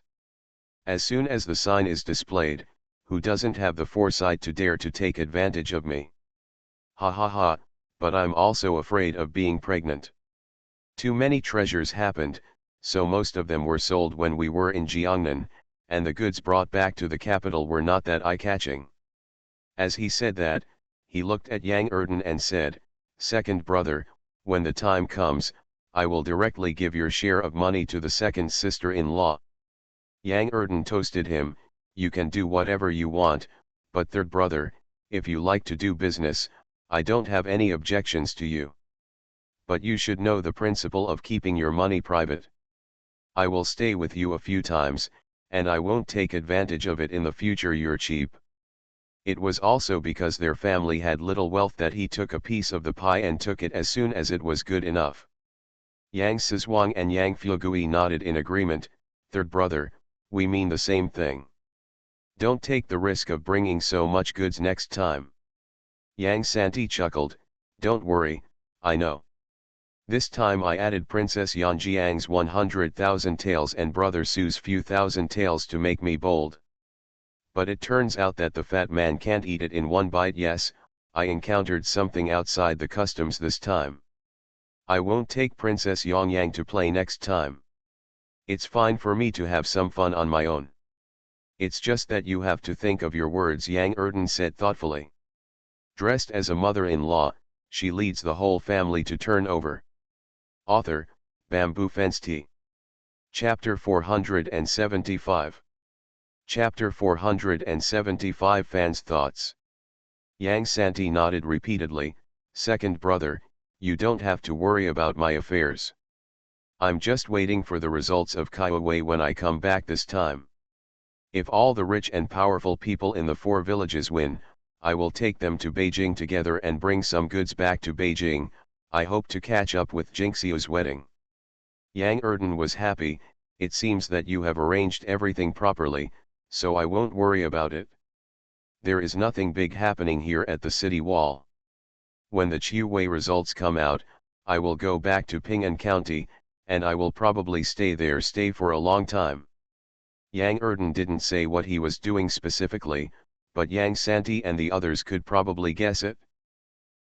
As soon as the sign is displayed, who doesn't have the foresight to dare to take advantage of me? Ha ha ha, but I'm also afraid of being pregnant. Too many treasures happened, so most of them were sold when we were in Jiangnan, and the goods brought back to the capital were not that eye-catching. As he said that, he looked at Yang Erden and said, second brother, when the time comes, I will directly give your share of money to the second sister-in-law. Yang Erden toasted him, you can do whatever you want, but third brother, if you like to do business, I don't have any objections to you. But you should know the principle of keeping your money private. I will stay with you a few times, and I won't take advantage of it in the future. You're cheap. It was also because their family had little wealth that he took a piece of the pie and took it as soon as it was good enough. Yang Sizhuang and Yang Fugui nodded in agreement, third brother, we mean the same thing. Don't take the risk of bringing so much goods next time. Yang Santi chuckled, don't worry, I know. This time I added Princess Yanjiang's 100,000 taels and Brother Su's few thousand taels to make me bold. But it turns out that the fat man can't eat it in one bite. Yes, I encountered something outside the customs this time. I won't take Princess Yang to play next time. It's fine for me to have some fun on my own. It's just that you have to think of your words, Yang Erden said thoughtfully. Dressed as a mother-in-law, she leads the whole family to turn over. Author, Bamboo Fensti. Chapter 475. Chapter 475 Fans' Thoughts. Yang Santi nodded repeatedly, second brother, you don't have to worry about my affairs. I'm just waiting for the results of Kaiwei when I come back this time. If all the rich and powerful people in the 4 villages win, I will take them to Beijing together and bring some goods back to Beijing. I hope to catch up with Jingxiu's wedding. Yang Erden was happy, it seems that you have arranged everything properly, so I won't worry about it. There is nothing big happening here at the city wall. When the Chiuwei results come out, I will go back to Ping'an County, and I will probably stay for a long time. Yang Erden didn't say what he was doing specifically, but Yang Santi and the others could probably guess it.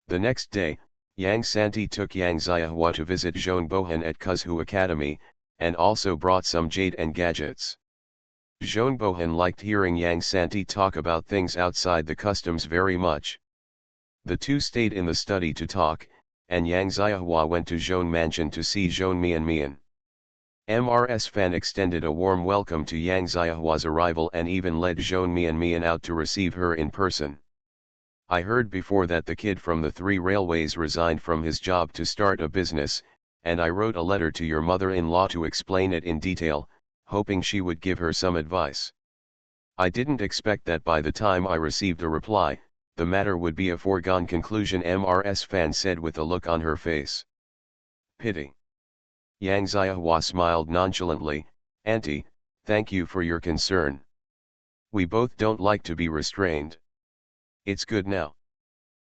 The next day, Yang Santi took Yang Xiahua to visit Zhong Bohan at Kuzhou Academy, and also brought some jade and gadgets. Zhong Bohan liked hearing Yang Santi talk about things outside the customs very much. The two stayed in the study to talk, and Yang Xiahua went to Zhong Mansion to see Zhong Mian. Mrs. Fan extended a warm welcome to Yang Xiahua's arrival and even led Zhong Mian out to receive her in person. I heard before that the kid from the 3 railways resigned from his job to start a business, and I wrote a letter to your mother-in-law to explain it in detail, hoping she would give her some advice. I didn't expect that by the time I received a reply, the matter would be a foregone conclusion, Mrs. Fan said with a look on her face. Pity. Yang Xiahua smiled nonchalantly, Auntie, thank you for your concern. We both don't like to be restrained. It's good now.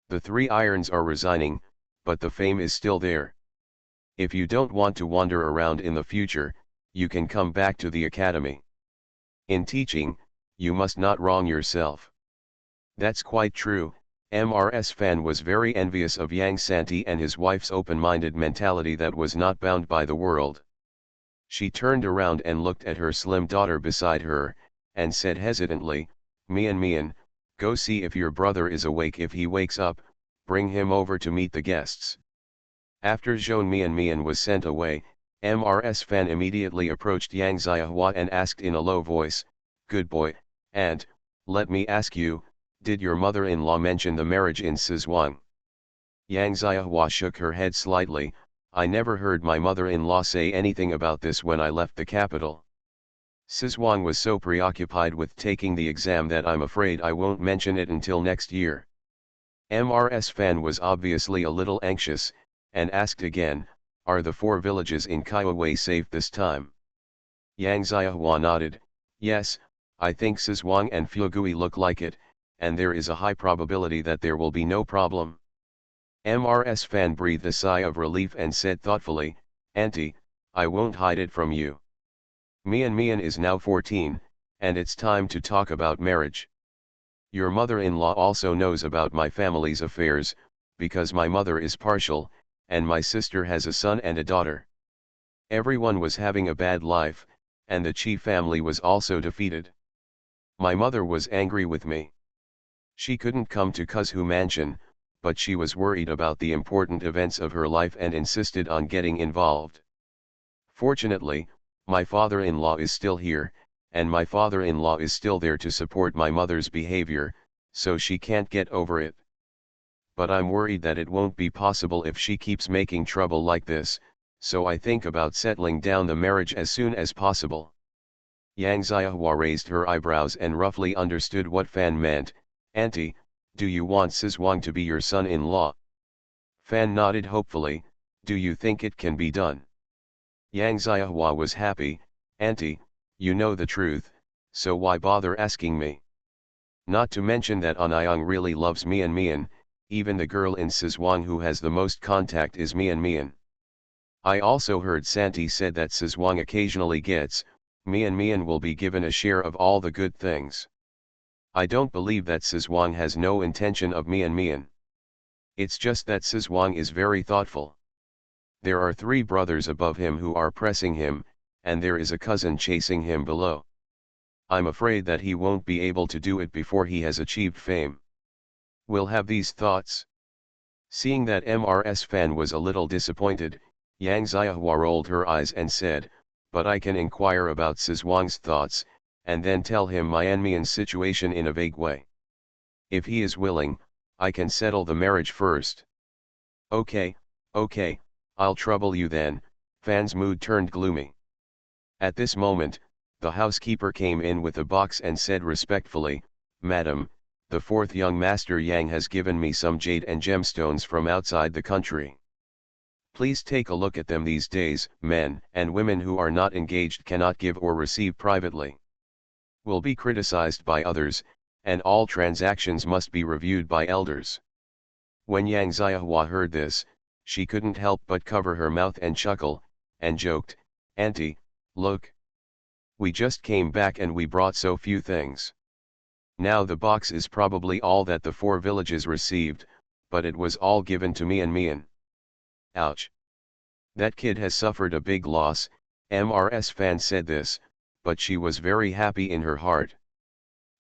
The 3 irons are resigning, but the fame is still there. If you don't want to wander around in the future, you can come back to the academy. In teaching, you must not wrong yourself. That's quite true. Mrs. Fan was very envious of Yang Santi and his wife's open-minded mentality that was not bound by the world. She turned around and looked at her slim daughter beside her, and said hesitantly, Mian, go see if your brother is awake. If he wakes up, bring him over to meet the guests. After Zhou Mian was sent away, Mrs. Fan immediately approached Yang Xiahua and asked in a low voice, good boy, and, let me ask you, did your mother-in-law mention the marriage in Sizhuang? Yang Xiahua shook her head slightly. I never heard my mother-in-law say anything about this when I left the capital. Sizhuang was so preoccupied with taking the exam that I'm afraid I won't mention it until next year. Mrs. Fan was obviously a little anxious, and asked again, are the 4 villages in Kaiwei safe this time? Yang Xiahua nodded, yes, I think Sizhuang and Fugui look like it, and there is a high probability that there will be no problem. Mrs. Fan breathed a sigh of relief and said thoughtfully, Auntie, I won't hide it from you. Mian is now 14, and it's time to talk about marriage. Your mother-in-law also knows about my family's affairs, because my mother is partial, and my sister has a son and a daughter. Everyone was having a bad life, and the Qi family was also defeated. My mother was angry with me. She couldn't come to Kuzhu Mansion, but she was worried about the important events of her life and insisted on getting involved. Fortunately, my father-in-law is still here, and my father-in-law is still there to support my mother's behavior, so she can't get over it. But I'm worried that it won't be possible if she keeps making trouble like this, so I think about settling down the marriage as soon as possible. Yang Xiahua raised her eyebrows and roughly understood what Fan meant. Auntie, do you want Sizhuang to be your son-in-law? Fan nodded hopefully, do you think it can be done? Yang Xiahua was happy, Auntie, you know the truth, so why bother asking me? Not to mention that Anyang really loves Mian, even the girl in Sizhuang who has the most contact is Mian. I also heard Santi said that Sizhuang occasionally gets, Mian will be given a share of all the good things. I don't believe that Sizhuang has no intention of Mian. It's just that Sizhuang is very thoughtful. There are 3 brothers above him who are pressing him, and there is a cousin chasing him below. I'm afraid that he won't be able to do it before he has achieved fame. We'll have these thoughts. Seeing that Mrs. Fan was a little disappointed, Yang Xiahua rolled her eyes and said, but I can inquire about Sizhuang's thoughts, and then tell him Mian's situation in a vague way. If he is willing, I can settle the marriage first. Okay, I'll trouble you then. Fan's mood turned gloomy. At this moment, the housekeeper came in with a box and said respectfully, Madam, the 4th young master Yang has given me some jade and gemstones from outside the country. Please take a look at them. These days, men and women who are not engaged cannot give or receive privately. Will be criticized by others, and all transactions must be reviewed by elders. When Yang Xiahua heard this, she couldn't help but cover her mouth and chuckle, and joked, Auntie, look. We just came back and we brought so few things. Now the box is probably all that the 4 villages received, but it was all given to Mian. Ouch. That kid has suffered a big loss. Mrs. Fan said this, but she was very happy in her heart.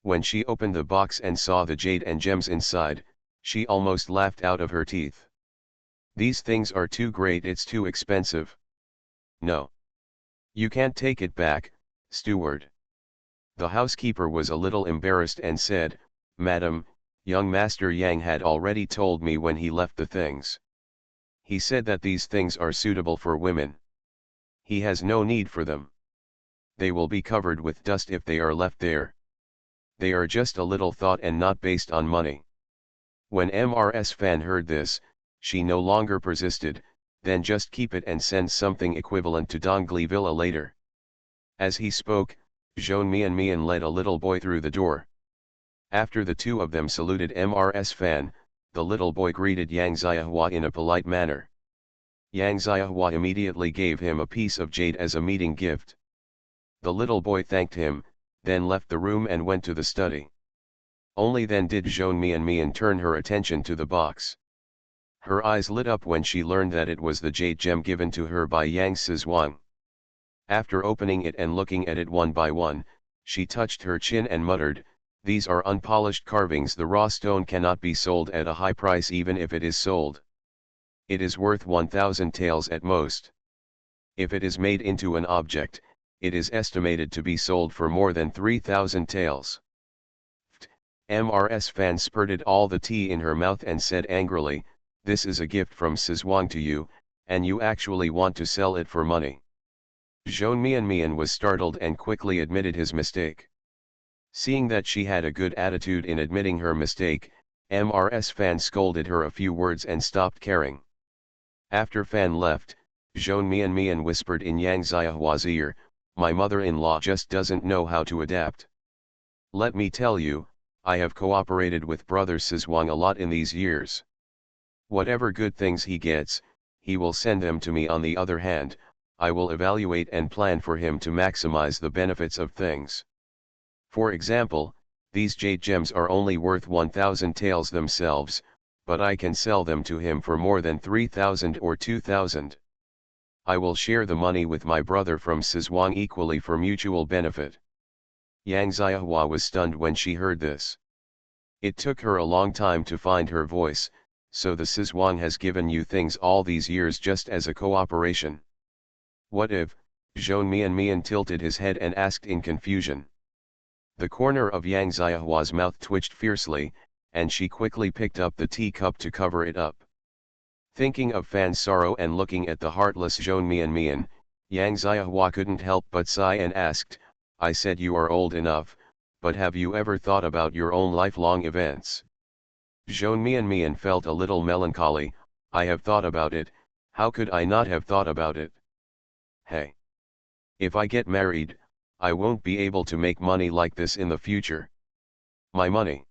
When she opened the box and saw the jade and gems inside, she almost laughed out of her teeth. These things are too great, it's too expensive. No. You can't take it back, steward. The housekeeper was a little embarrassed and said, Madam, young Master Yang had already told me when he left the things. He said that these things are suitable for women. He has no need for them. They will be covered with dust if they are left there. They are just a little thought and not based on money. When Mrs. Fan heard this, she no longer persisted, then just keep it and send something equivalent to Dongli Villa later. As he spoke, Zhou Mian led a little boy through the door. After the 2 of them saluted Mrs. Fan, the little boy greeted Yang Xiahua in a polite manner. Yang Xiahua immediately gave him a piece of jade as a meeting gift. The little boy thanked him, then left the room and went to the study. Only then did Zhou Mian turn her attention to the box. Her eyes lit up when she learned that it was the jade gem given to her by Yang Sizhuang. After opening it and looking at it one by one, she touched her chin and muttered, "These are unpolished carvings. The raw stone cannot be sold at a high price even if it is sold. It is worth 1,000 taels at most. If it is made into an object, it is estimated to be sold for more than 3,000 taels." Mrs. Fan spurted all the tea in her mouth and said angrily, "This is a gift from Sizhuang to you, and you actually want to sell it for money." Zhou Mian was startled and quickly admitted his mistake. Seeing that she had a good attitude in admitting her mistake, Mrs. Fan scolded her a few words and stopped caring. After Fan left, Zhou Mian whispered in Yang Xiaohua's ear, "My mother-in-law just doesn't know how to adapt. Let me tell you, I have cooperated with brother Sizhuang a lot in these years. Whatever good things he gets, he will send them to me. On the other hand, I will evaluate and plan for him to maximize the benefits of things. For example, these jade gems are only worth 1,000 taels themselves, but I can sell them to him for more than 3,000 or 2,000. I will share the money with my brother from Sizhuang equally for mutual benefit." Yang Xiahua was stunned when she heard this. It took her a long time to find her voice. "So the Sizhuang has given you things all these years just as a cooperation? What if?" Zhou Mian tilted his head and asked in confusion. The corner of Yang Xiaohua's mouth twitched fiercely, and she quickly picked up the teacup to cover it up. Thinking of Fan's sorrow and looking at the heartless Zhou Mian, Yang Xiahua couldn't help but sigh and asked, "I said you are old enough, but have you ever thought about your own lifelong events?" Zhou Mian felt a little melancholy. "I have thought about it. How could I not have thought about it? Hey! If I get married, I won't be able to make money like this in the future. My money!"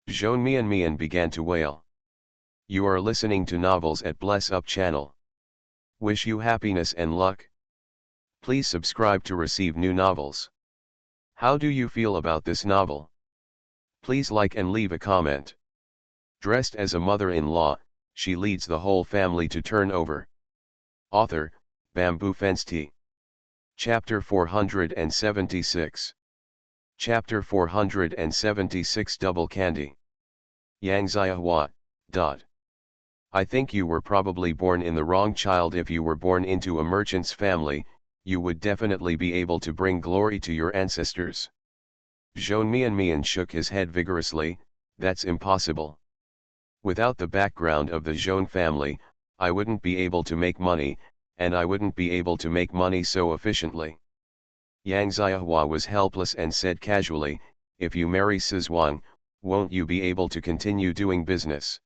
Zhou Mian began to wail. You are listening to Novels at Bless Up channel. Wish you happiness and luck. Please subscribe to receive new novels. How do you feel about this novel? Please like and leave a comment. Dressed as a mother-in-law, she leads the whole family to turn over. Author, Bamboo Fensti. Chapter 476. Chapter 476 Double Candy. Yang Xiahua. I think you were probably born in the wrong child. If you were born into a merchant's family, you would definitely be able to bring glory to your ancestors. Zhou Mian shook his head vigorously. That's impossible. Without the background of the Zhou family, I wouldn't be able to make money, and I wouldn't be able to make money so efficiently. Yang Xiahua was helpless and said casually, if you marry Sizhuang, won't you be able to continue doing business?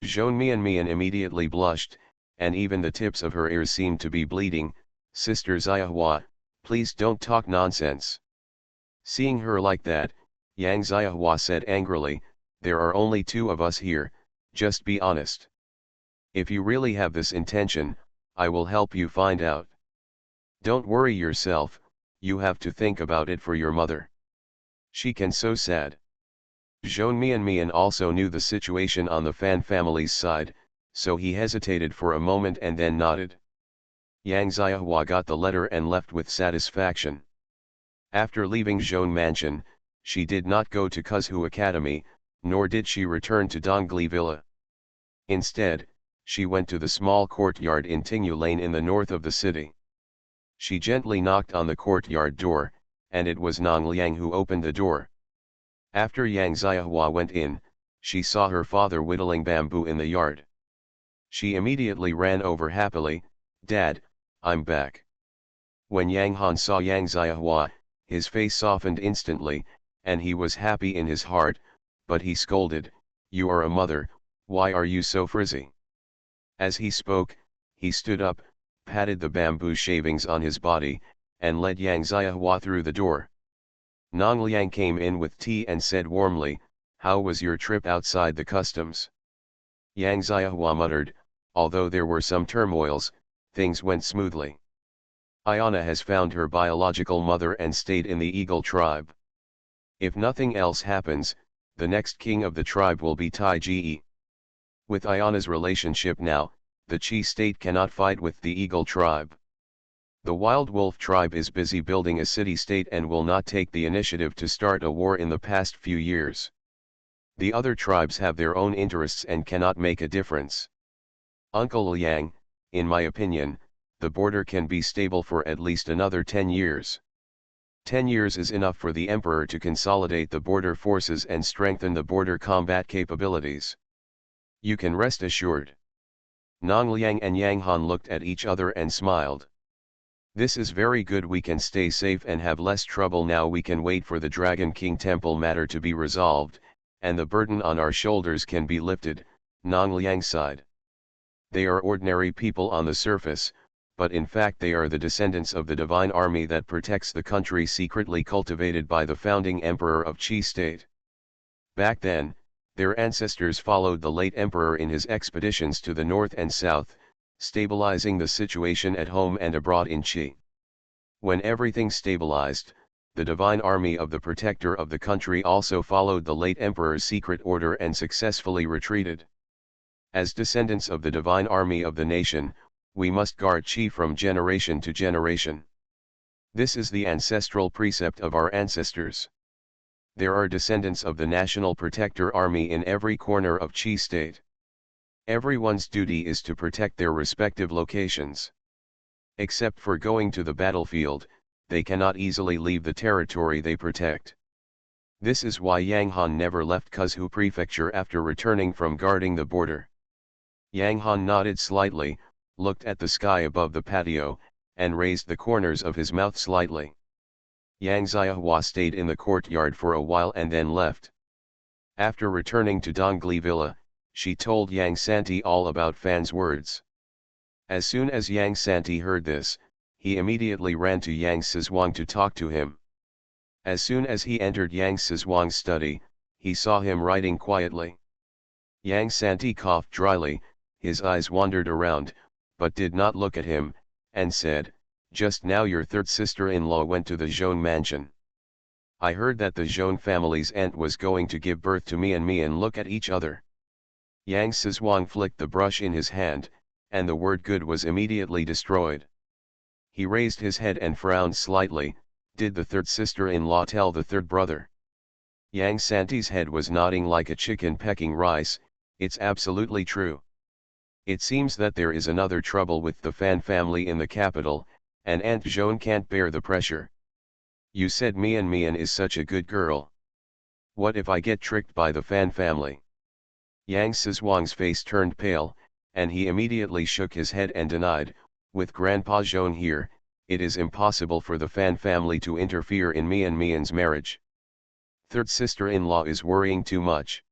Zhou Mian immediately blushed, and even the tips of her ears seemed to be bleeding. Sister Xiahua, please don't talk nonsense. Seeing her like that, Yang Xiahua said angrily, there are only two of us here, just be honest. If you really have this intention, I will help you find out. Don't worry yourself, you have to think about it for your mother. She can so sad. Zhou Mian also knew the situation on the Fan family's side, so he hesitated for a moment and then nodded. Yang Xiahua got the letter and left with satisfaction. After leaving Zhou Mansion, she did not go to Kuzhu Academy, nor did she return to Dongli Villa. Instead, she went to the small courtyard in Tingyu Lane in the north of the city. She gently knocked on the courtyard door, and it was Nong Liang who opened the door. After Yang Xiahua went in, she saw her father whittling bamboo in the yard. She immediately ran over happily, Dad, I'm back. When Yang Han saw Yang Xiahua, his face softened instantly, and he was happy in his heart, but he scolded, You are a mother, why are you so frizzy? As he spoke, he stood up, patted the bamboo shavings on his body, and led Yang Xiahua through the door. Nong Liang came in with tea and said warmly, How was your trip outside the customs? Yang Xiahua muttered, although there were some turmoils, things went smoothly. Ayana has found her biological mother and stayed in the Eagle tribe. If nothing else happens, the next king of the tribe will be Tai Ge. With Ayana's relationship now, the Chi state cannot fight with the Eagle tribe. The Wild Wolf tribe is busy building a city-state and will not take the initiative to start a war in the past few years. The other tribes have their own interests and cannot make a difference. Uncle Liang, in my opinion, the border can be stable for at least another 10 years. 10 years is enough for the emperor to consolidate the border forces and strengthen the border combat capabilities. You can rest assured. Nong Liang and Yang Han looked at each other and smiled. This is very good, we can stay safe and have less trouble now. We can wait for the Dragon King temple matter to be resolved, and the burden on our shoulders can be lifted, Nong Liang sighed. They are ordinary people on the surface, but in fact they are the descendants of the divine army that protects the country secretly cultivated by the founding emperor of Qi state. Back then, their ancestors followed the late emperor in his expeditions to the north and south, stabilizing the situation at home and abroad in Qi. When everything stabilized, the divine army of the protector of the country also followed the late emperor's secret order and successfully retreated. As descendants of the divine army of the nation, we must guard Qi from generation to generation. This is the ancestral precept of our ancestors. There are descendants of the national protector army in every corner of Qi state. Everyone's duty is to protect their respective locations. Except for going to the battlefield, they cannot easily leave the territory they protect. This is why Yang Han never left Kuzhu Prefecture after returning from guarding the border. Yang Han nodded slightly, looked at the sky above the patio, and raised the corners of his mouth slightly. Yang Xiahua stayed in the courtyard for a while and then left. After returning to Dongli Villa, she told Yang Santi all about Fan's words. As soon as Yang Santi heard this, he immediately ran to Yang Sizhuang to talk to him. As soon as he entered Yang Sizhuang's study, he saw him writing quietly. Yang Santi coughed dryly, his eyes wandered around, but did not look at him, and said, "Just now your third sister-in-law went to the Zhone mansion. I heard that the Zhone family's aunt was going to give birth to me and look at each other." Yang Sizhuang flicked the brush in his hand, and the word good was immediately destroyed. He raised his head and frowned slightly. Did the third sister-in-law tell the third brother? Yang Santi's head was nodding like a chicken pecking rice. It's absolutely true. It seems that there is another trouble with the Fan family in the capital, and Aunt Zhone can't bear the pressure. You said Mian is such a good girl. What if I get tricked by the Fan family? Yang Sizhuang's face turned pale, and he immediately shook his head and denied, "With Grandpa Zhone here, it is impossible for the Fan family to interfere in Mian's marriage. Third sister-in-law is worrying too much."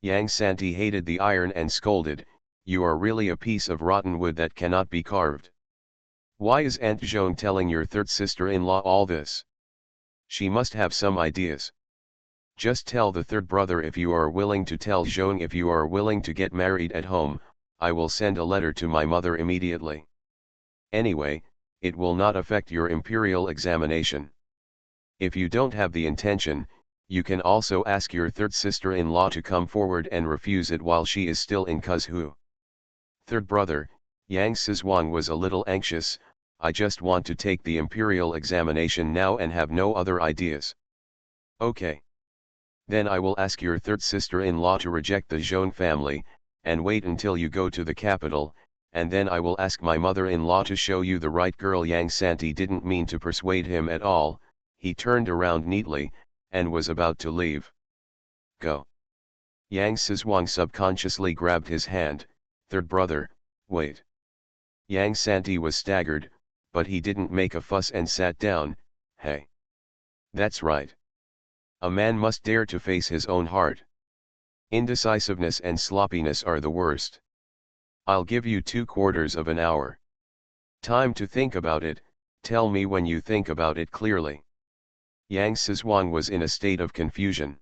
Yang Santi hated the iron and scolded, "You are really a piece of rotten wood that cannot be carved. Why is Aunt Zhone telling your third sister-in-law all this? She must have some ideas. Just tell the third brother if you are willing to tell Zhone if you are willing to get married at home. I will send a letter to my mother immediately. Anyway, it will not affect your imperial examination. If you don't have the intention, you can also ask your third sister-in-law to come forward and refuse it while she is still in Kuzhu." Third brother, Yang Sizhuang was a little anxious. "I just want to take the imperial examination now and have no other ideas." "Okay. Then I will ask your third sister-in-law to reject the Zhone family, and wait until you go to the capital, and then I will ask my mother-in-law to show you the right girl." Yang Santi didn't mean to persuade him at all. He turned around neatly, and was about to leave. "Go." Yang Sizhuang subconsciously grabbed his hand. "Third brother, wait." Yang Santi was staggered, but he didn't make a fuss and sat down. "Hey. That's right. A man must dare to face his own heart. Indecisiveness and sloppiness are the worst. I'll give you 2/4 of an hour. Time to think about it. Tell me when you think about it clearly." Yang Sizhuang was in a state of confusion.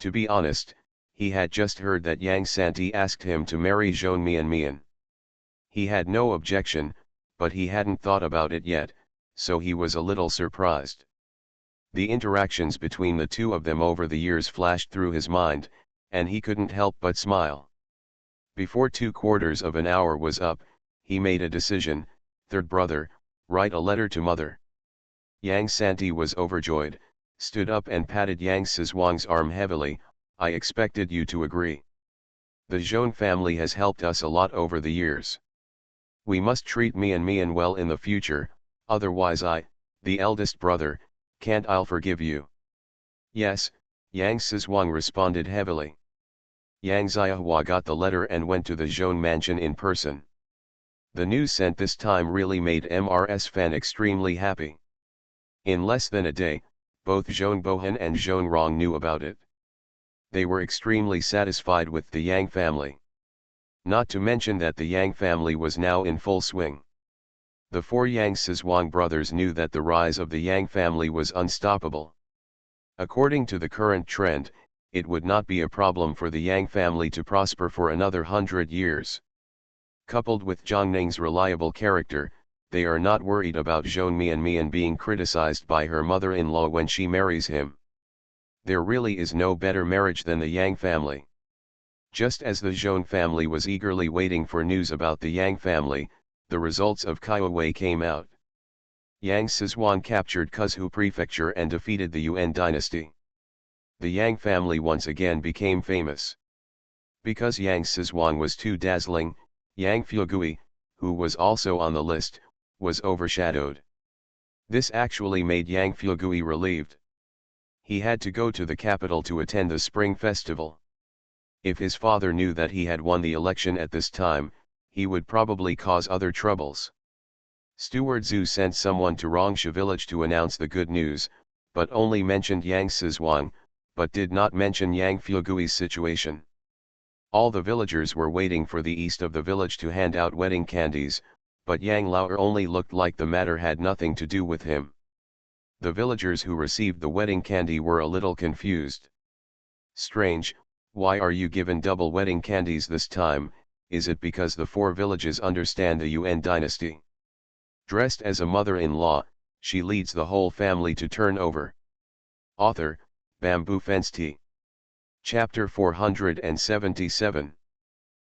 To be honest, he had just heard that Yang Santi asked him to marry Zhone Mian. He had no objection, but he hadn't thought about it yet, so he was a little surprised. The interactions between the two of them over the years flashed through his mind, and he couldn't help but smile. Before 2/4 of an hour was up, he made a decision. "Third brother, Write a letter to mother. Yang Santi was overjoyed, stood up and patted Yang Sizhuang's arm heavily. I expected you to agree. The Zhong family has helped us a lot over the years. We must treat Mian well in the future, otherwise I, the eldest brother, can't I'll forgive you. Yes, Yang Sizhuang responded heavily. Yang Xiahua got the letter and went to the Zhong mansion in person. The news sent this time really made MRS Fan extremely happy. In less than a day, both Zhong Bohan and Zhong Rong knew about it. They were extremely satisfied with the Yang family. Not to mention that the Yang family was now in full swing. The four Yang Sizhuang brothers knew that the rise of the Yang family was unstoppable. According to the current trend, it would not be a problem for the Yang family to prosper for another 100 years. Coupled with Zhang Ning's reliable character, they are not worried about Zhong Mian being criticized by her mother-in-law when she marries him. There really is no better marriage than the Yang family. Just as the Zhong family was eagerly waiting for news about the Yang family, the results of Kaiwei came out. Yang Sizhuang captured Kuzhu Prefecture and defeated the Yuan dynasty. The Yang family once again became famous. Because Yang Sizhuang was too dazzling, Yang Fugui, who was also on the list, was overshadowed. This actually made Yang Fugui relieved. He had to go to the capital to attend the spring festival. If his father knew that he had won the election at this time, he would probably cause other troubles. Steward Zhu sent someone to Rongsha village to announce the good news, but only mentioned Yang Sizhuang, but did not mention Yang Fugui's situation. All the villagers were waiting for the east of the village to hand out wedding candies, but Yang Laoer only looked like the matter had nothing to do with him. The villagers who received the wedding candy were a little confused. Strange, why are you given double wedding candies this time? Is it because the four villages understand the Yuan dynasty? Dressed as a mother-in-law, she leads the whole family to turn over. Author, Bamboo Fence Tea. Chapter 477.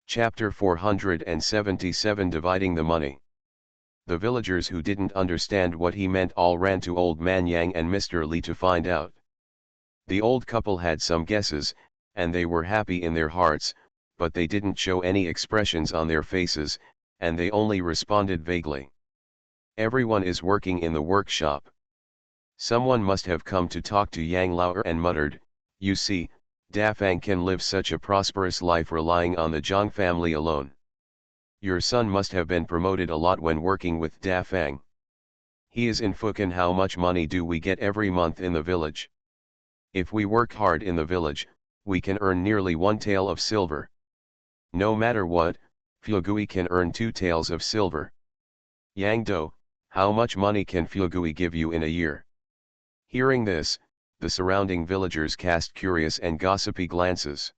Chapter 477 Dividing the Money. The villagers who didn't understand what he meant all ran to Old Man Yang and Mr. Li to find out. The old couple had some guesses, and they were happy in their hearts, but they didn't show any expressions on their faces, and they only responded vaguely. Everyone is working in the workshop. Someone must have come to talk to Yang Laoer and muttered, "You see, Da Fang can live such a prosperous life relying on the Zhang family alone. Your son must have been promoted a lot when working with Da Fang. He is in Fukan. How much money do we get every month in the village? If we work hard in the village, we can earn nearly 1 tael of silver. No matter what, Fugui can earn 2 taels of silver. Yang Do, how much money can Fugui give you in a year?" Hearing this, the surrounding villagers cast curious and gossipy glances.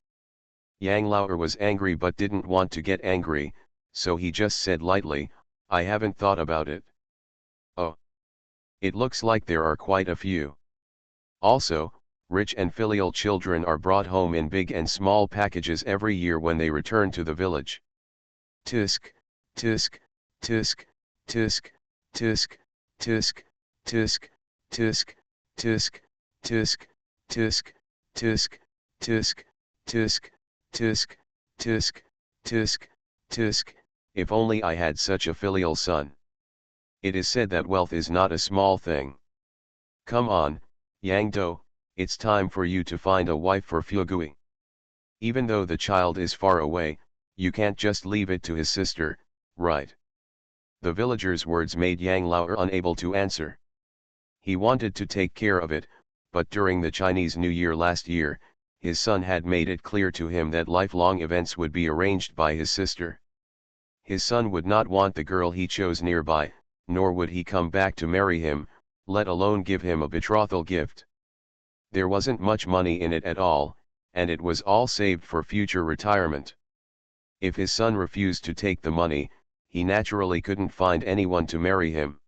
Yang Laoer was angry but didn't want to get angry, so he just said lightly, "I haven't thought about it." "Oh. It looks like there are quite a few. Also, rich and filial children are brought home in big and small packages every year when they return to the village. Tisk, tisk, tisk, tisk, tisk, tisk, tisk, tisk, tisk, tisk, tisk, tisk, tisk, tisk, tisk, tisk, tisk, tisk, if only I had such a filial son. It is said that wealth is not a small thing. Come on, Yang Do, it's time for you to find a wife for Fugui. Even though the child is far away, you can't just leave it to his sister, right?" The villagers' words made Yang Laoer unable to answer. He wanted to take care of it, but during the Chinese New Year last year, his son had made it clear to him that lifelong events would be arranged by his sister. His son would not want the girl he chose nearby, nor would he come back to marry him, let alone give him a betrothal gift. There wasn't much money in it at all, and it was all saved for future retirement. If his son refused to take the money, he naturally couldn't find anyone to marry him.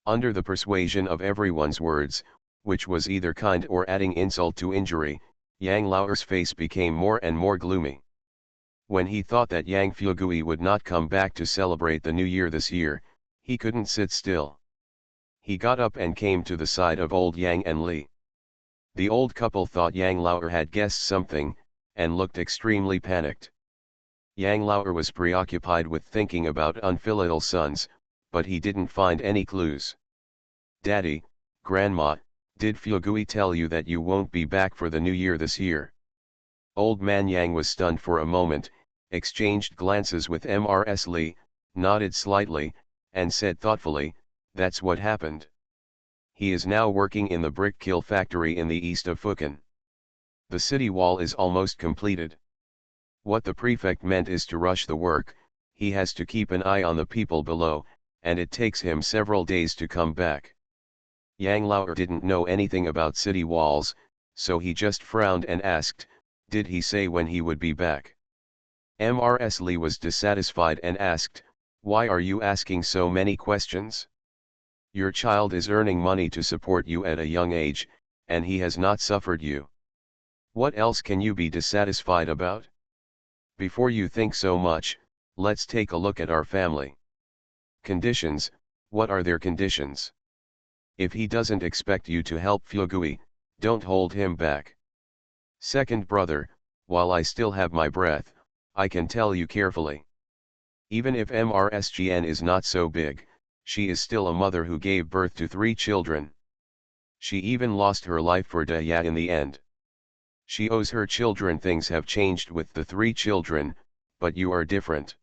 Under the persuasion of everyone's words, which was either kind or adding insult to injury, Yang Laoer's face became more and more gloomy. When he thought that Yang Fugui would not come back to celebrate the New Year this year, He couldn't sit still. He got up and came to the side of old Yang and Li. The old couple thought Yang Lauer had guessed something, and looked extremely panicked. Yang Lauer was preoccupied with thinking about unfilial sons, but he didn't find any clues. "Daddy, Grandma, did Fugui tell you that you won't be back for the new year this year?" Old man Yang was stunned for a moment, exchanged glances with Mrs. Li, nodded slightly, and said thoughtfully, "That's what happened. He is now working in the brick kiln factory in the east of Fukan. The city wall is almost completed. What the prefect meant is to rush the work. He has to keep an eye on the people below, and it takes him several days to come back." Yang Lauer didn't know anything about city walls, so he just frowned and asked, "Did he say when he would be back?" Mrs. Li was dissatisfied and asked, "Why are you asking so many questions? Your child is earning money to support you at a young age, and he has not suffered you. What else can you be dissatisfied about? Before you think so much, let's take a look at our family. Conditions, what are their conditions? If he doesn't expect you to help Fugui, don't hold him back. Second brother, while I still have my breath, I can tell you carefully. Even if MRSGN is not so big, she is still a mother who gave birth to 3 children. She even lost her life for Daya in the end. She owes her children. Things have changed with the 3 children, but you are different.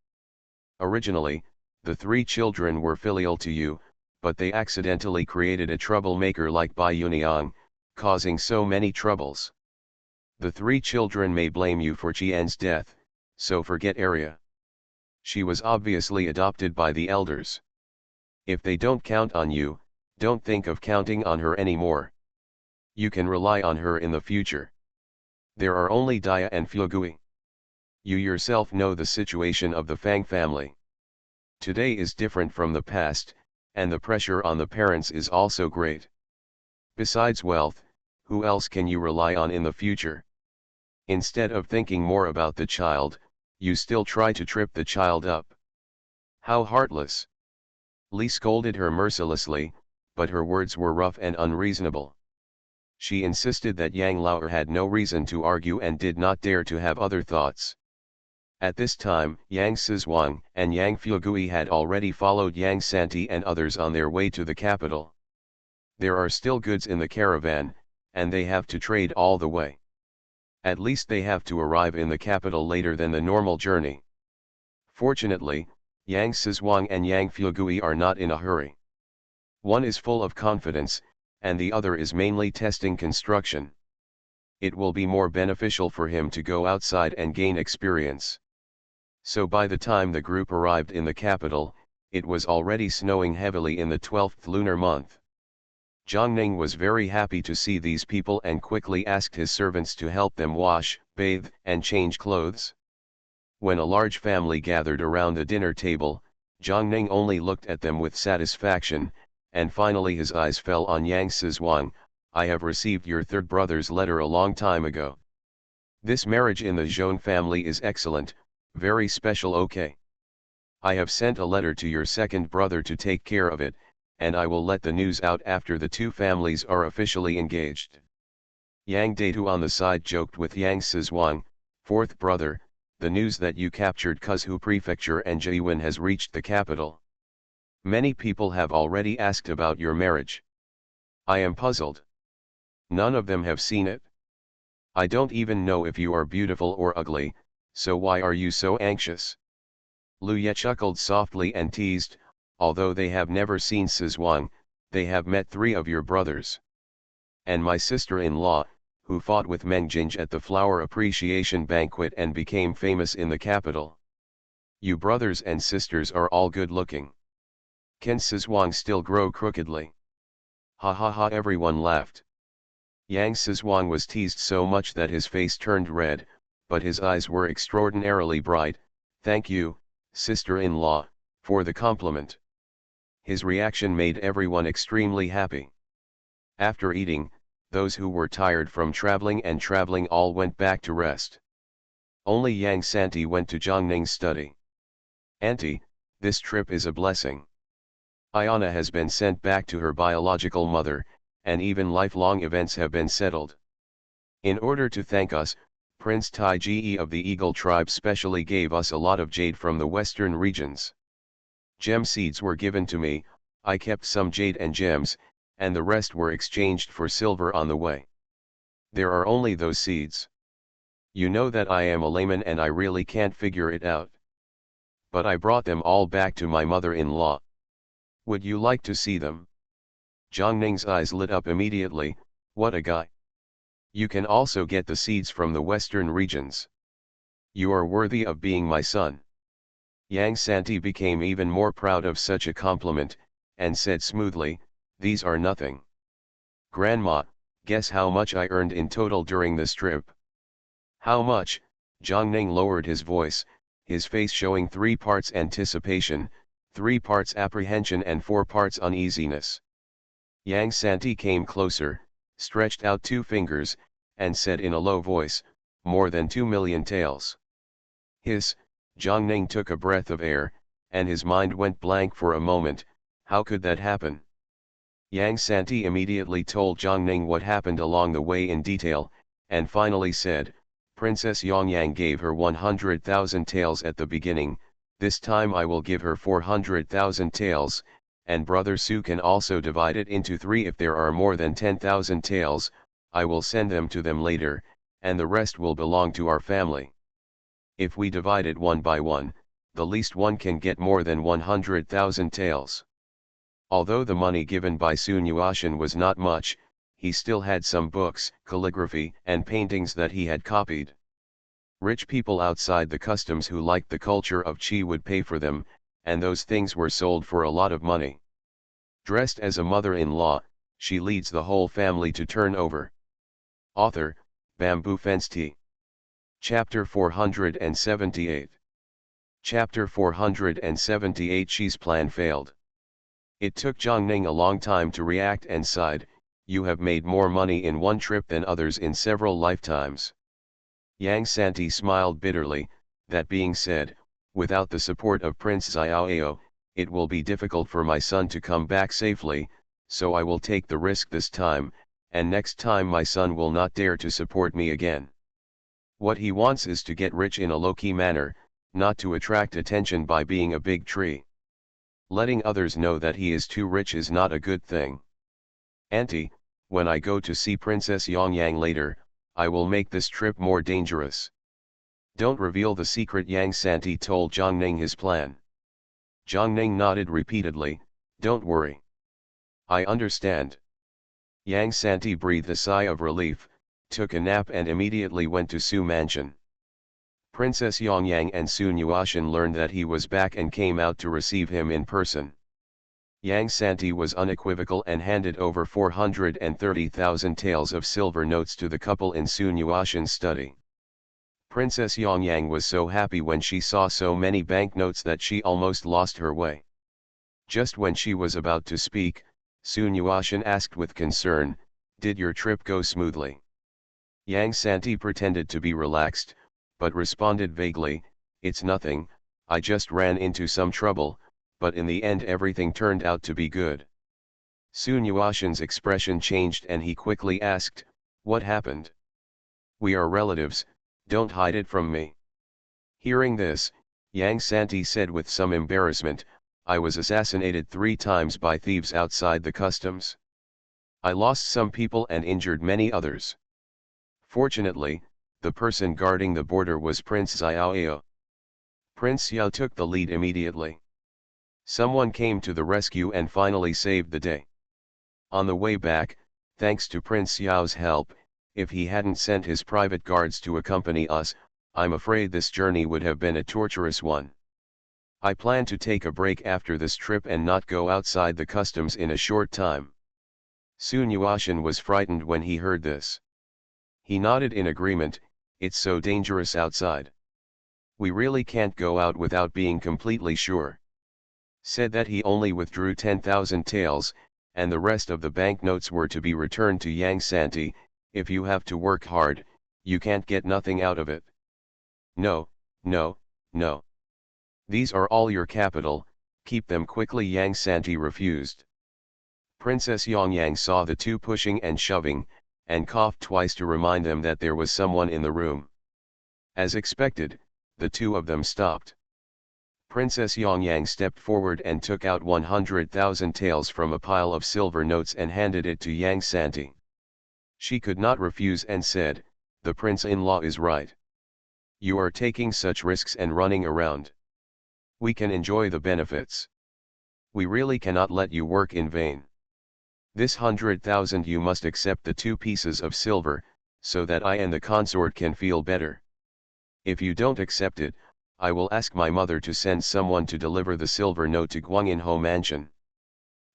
Originally, the 3 children were filial to you, but they accidentally created a troublemaker like Bai Yuniang, causing so many troubles. The 3 children may blame you for Qian's death, so forget Arya. She was obviously adopted by the elders. If they don't count on you, don't think of counting on her anymore. You can rely on her in the future. There are only Daya and Fugui. You yourself know the situation of the Fang family. Today is different from the past, and the pressure on the parents is also great. Besides wealth, who else can you rely on in the future? Instead of thinking more about the child, you still try to trip the child up. How heartless! Li scolded her mercilessly, but her words were rough and unreasonable. She insisted that Yang Lauer had no reason to argue and did not dare to have other thoughts. At this time, Yang Sizhuang and Yang Fugui had already followed Yang Santi and others on their way to the capital. There are still goods in the caravan, and they have to trade all the way. At least they have to arrive in the capital later than the normal journey. Fortunately, Yang Sizhuang and Yang Fugui are not in a hurry. One is full of confidence, and the other is mainly testing construction. It will be more beneficial for him to go outside and gain experience. So by the time the group arrived in the capital, it was already snowing heavily in the 12th lunar month. Zhang Ning was very happy to see these people and quickly asked his servants to help them wash, bathe, and change clothes. When a large family gathered around the dinner table, Zhang Ning only looked at them with satisfaction, and finally his eyes fell on Yang Sizhuang. "I have received your third brother's letter a long time ago. This marriage in the Zhong family is excellent, very special. Okay. I have sent a letter to your second brother to take care of it, and I will let the news out after the 2 families are officially engaged." Yang Datu on the side joked with Yang Sizhuang, "Fourth brother, the news that you captured Kuzhu Prefecture and Jiwen has reached the capital. Many people have already asked about your marriage. I am puzzled. None of them have seen it. I don't even know if you are beautiful or ugly, so why are you so anxious?" Lu Ye chuckled softly and teased, "Although they have never seen Sizhuang, they have met 3 of your brothers. And my sister-in-law, who fought with Meng Jinj at the Flower Appreciation Banquet and became famous in the capital. You brothers and sisters are all good-looking. Can Sizhuang still grow crookedly?" Ha ha ha, everyone laughed. Yang Sizhuang was teased so much that his face turned red, but his eyes were extraordinarily bright. "Thank you, sister-in-law, for the compliment." His reaction made everyone extremely happy. After eating, those who were tired from traveling all went back to rest. Only Yang Santi went to Zhang Ning's study. "Auntie, this trip is a blessing. Ayana has been sent back to her biological mother, and even lifelong events have been settled. In order to thank us, Prince Taiji of the Eagle tribe specially gave us a lot of jade from the western regions. Gem seeds were given to me, I kept some jade and gems, and the rest were exchanged for silver on the way. There are only those seeds. You know that I am a layman and I really can't figure it out. But I brought them all back to my mother-in-law. Would you like to see them? Zhang Ning's eyes lit up immediately. What a guy. You can also get the seeds from the western regions. You are worthy of being my son. Yang Santi became even more proud of such a compliment, and said smoothly, these are nothing. Grandma, guess how much I earned in total during this trip? How much? Zhang Ning lowered his voice, his face showing 3 parts anticipation, 3 parts apprehension and 4 parts uneasiness. Yang Santi came closer, stretched out 2 fingers, and said in a low voice, more than 2 million taels. Zhang Ning took a breath of air, and his mind went blank for a moment. How could that happen? Yang Santi immediately told Zhang Ning what happened along the way in detail, and finally said, Princess Yongyang gave her 100,000 taels at the beginning, this time I will give her 400,000 taels, and Brother Su can also divide it into 3 if there are more than 10,000 taels, I will send them to them later, and the rest will belong to our family. If we divide it 1 by 1, the least one can get more than 100,000 taels. Although the money given by Sun Yuashan was not much, he still had some books, calligraphy, and paintings that he had copied. Rich people outside the customs who liked the culture of Qi would pay for them, and those things were sold for a lot of money. Dressed as a mother-in-law, she leads the whole family to turn over. Author, Bamboo Fence Tea. Chapter 478. Chapter 478. Qi's plan failed. It took Zhang Ning a long time to react and sighed, you have made more money in one trip than others in several lifetimes. Yang Santi smiled bitterly, that being said, without the support of Prince Xiaoao, it will be difficult for my son to come back safely, so I will take the risk this time, and next time my son will not dare to support me again. What he wants is to get rich in a low-key manner, not to attract attention by being a big tree. Letting others know that he is too rich is not a good thing. Auntie, when I go to see Princess Yongyang later, I will make this trip more dangerous. Don't reveal the secret. Yang Santi told Zhang Ning his plan. Zhang Ning nodded repeatedly, don't worry. I understand. Yang Santi breathed a sigh of relief, took a nap and immediately went to Su Mansion. Princess Yongyang and Sun Yuashan learned that he was back and came out to receive him in person. Yang Santi was unequivocal and handed over 430,000 taels of silver notes to the couple in Sun Yuashan's study. Princess Yongyang was so happy when she saw so many banknotes that she almost lost her way. Just when she was about to speak, Sun Yuashan asked with concern, did your trip go smoothly? Yang Santi pretended to be relaxed, but responded vaguely, it's nothing, I just ran into some trouble, but in the end everything turned out to be good. Sun Yuashan's expression changed and he quickly asked, what happened? We are relatives, don't hide it from me. Hearing this, Yang Santi said with some embarrassment, I was assassinated 3 times by thieves outside the customs. I lost some people and injured many others. Fortunately, the person guarding the border was Prince Xiaoao. Prince Xiao took the lead immediately. Someone came to the rescue and finally saved the day. On the way back, thanks to Prince Xiao's help, if he hadn't sent his private guards to accompany us, I'm afraid this journey would have been a torturous one. I plan to take a break after this trip and not go outside the customs in a short time. Sun Yuashan was frightened when he heard this. He nodded in agreement, it's so dangerous outside. We really can't go out without being completely sure. Said that he only withdrew 10,000 taels, and the rest of the banknotes were to be returned to Yang Santi. If you have to work hard, you can't get nothing out of it. No, no, no. These are all your capital, Keep them quickly, Yang Santi refused. Princess Yongyang saw the two pushing and shoving, and coughed twice to remind them that there was someone in the room. As expected, the two of them stopped. Princess Yongyang stepped forward and took out 100,000 taels from a pile of silver notes and handed it to Yang Santi. She could not refuse and said, "The prince-in-law is right. You are taking such risks and running around. We can enjoy the benefits. We really cannot let you work in vain. This 100,000 you must accept the 2 pieces of silver, so that I and the consort can feel better. If you don't accept it, I will ask my mother to send someone to deliver the silver note to Guanginho Mansion."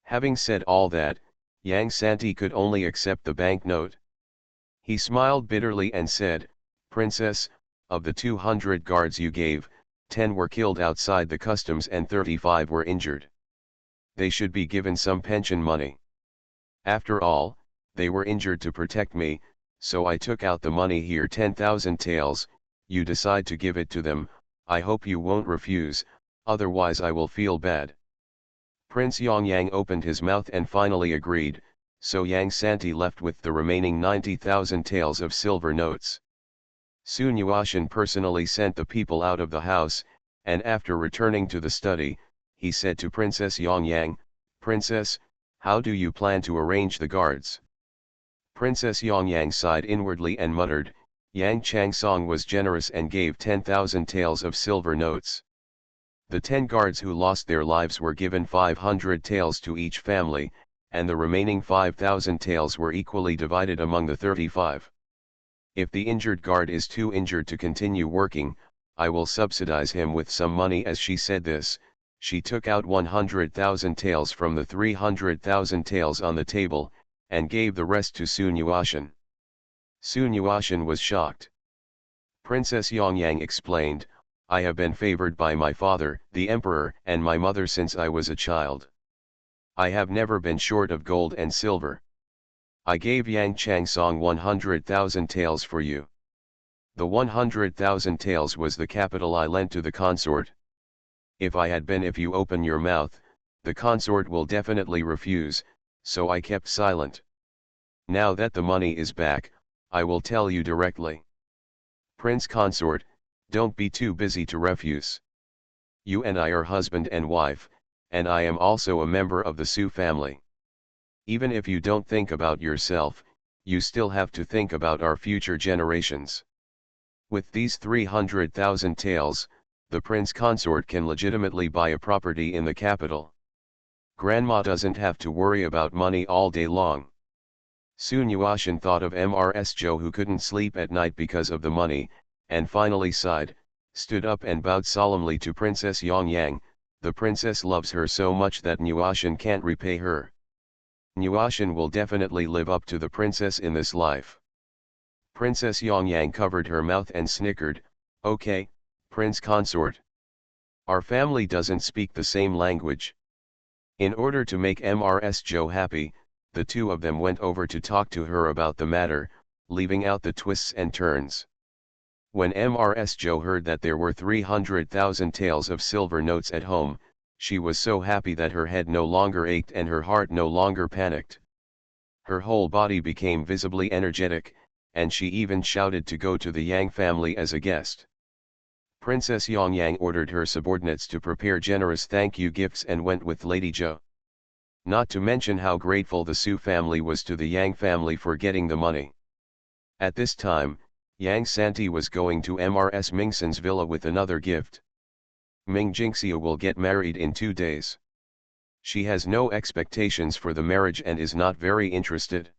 Having said all that, Yang Santi could only accept the banknote. He smiled bitterly and said, "Princess, of the 200 guards you gave, 10 were killed outside the customs and 35 were injured. They should be given some pension money. After all, they were injured to protect me, so I took out the money here, 10,000 taels. You decide to give it to them, I hope you won't refuse, otherwise I will feel bad." Prince Yongyang opened his mouth and finally agreed, so Yang Santi left with the remaining 90,000 taels of silver notes. Sun Yuashan personally sent the people out of the house, and after returning to the study, he said to Princess Yongyang, "Princess, how do you plan to arrange the guards?" Princess Yongyang sighed inwardly and muttered, "Yang Changsong was generous and gave 10,000 taels of silver notes. The 10 guards who lost their lives were given 500 taels to each family, and the remaining 5,000 taels were equally divided among the 35. If the injured guard is too injured to continue working, I will subsidize him with some money." As she said this, she took out 100,000 taels from the 300,000 taels on the table, and gave the rest to Sun Yuashan. Sun Yuashan was shocked. Princess Yongyang explained, "I have been favored by my father, the emperor, and my mother since I was a child. I have never been short of gold and silver. I gave Yang Changsong 100,000 taels for you. The 100,000 taels was the capital I lent to the consort. If you open your mouth, the consort will definitely refuse, so I kept silent. Now that the money is back, I will tell you directly. Prince Consort, don't be too busy to refuse. You and I are husband and wife, and I am also a member of the Su family. Even if you don't think about yourself, you still have to think about our future generations. With these 300,000 taels, the prince consort can legitimately buy a property in the capital. Grandma doesn't have to worry about money all day long." Sun Yuashan thought of Mrs. Zhou, who couldn't sleep at night because of the money, and finally sighed, stood up and bowed solemnly to Princess Yongyang. The princess loves her so much that Yuashan can't repay her. Yuashan will definitely live up to the princess in this life. Princess Yongyang covered her mouth and snickered, "Okay, Prince Consort. Our family doesn't speak the same language." In order to make Mrs. Zhou happy, the two of them went over to talk to her about the matter, leaving out the twists and turns. When Mrs. Zhou heard that there were 300,000 taels of silver notes at home, she was so happy that her head no longer ached and her heart no longer panicked. Her whole body became visibly energetic, and she even shouted to go to the Yang family as a guest. Princess Yongyang ordered her subordinates to prepare generous thank you gifts and went with Lady Zhou. Not to mention how grateful the Su family was to the Yang family for getting the money. At this time, Yang Santi was going to Mrs. Mingsen's villa with another gift. Ming Jingxiu will get married in 2 days. She has no expectations for the marriage and is not very interested.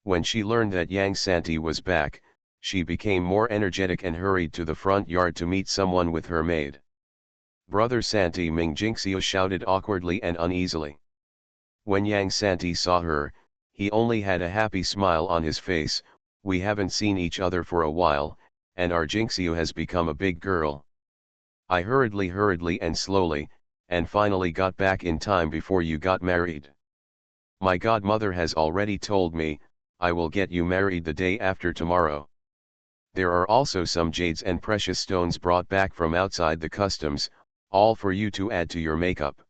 When she learned that Yang Santi was back, she became more energetic and hurried to the front yard to meet someone with her maid. "Brother Santi," Ming Jingxiu shouted awkwardly and uneasily. When Yang Santi saw her, he only had a happy smile on his face. "We haven't seen each other for a while, and our Jingxiu has become a big girl. I hurriedly and slowly, and finally got back in time before you got married. My godmother has already told me, I will get you married the day after tomorrow. There are also some jades and precious stones brought back from outside the customs, all for you to add to your makeup.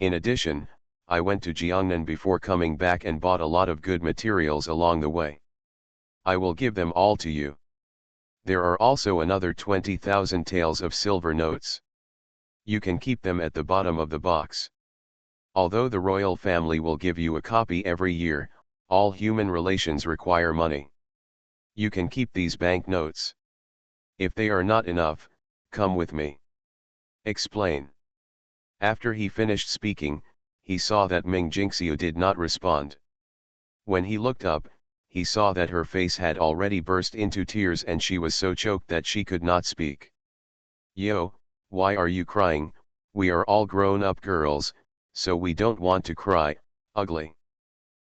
In addition, I went to Jiangnan before coming back and bought a lot of good materials along the way. I will give them all to you. There are also another 20,000 taels of silver notes. You can keep them at the bottom of the box. Although the royal family will give you a copy every year, all human relations require money. You can keep these bank notes. If they are not enough, come with me. Explain. After he finished speaking, he saw that Ming Jingxiu did not respond. When he looked up, he saw that her face had already burst into tears and she was so choked that she could not speak. Yo, why are you crying? We are all grown-up girls, so we don't want to cry, ugly.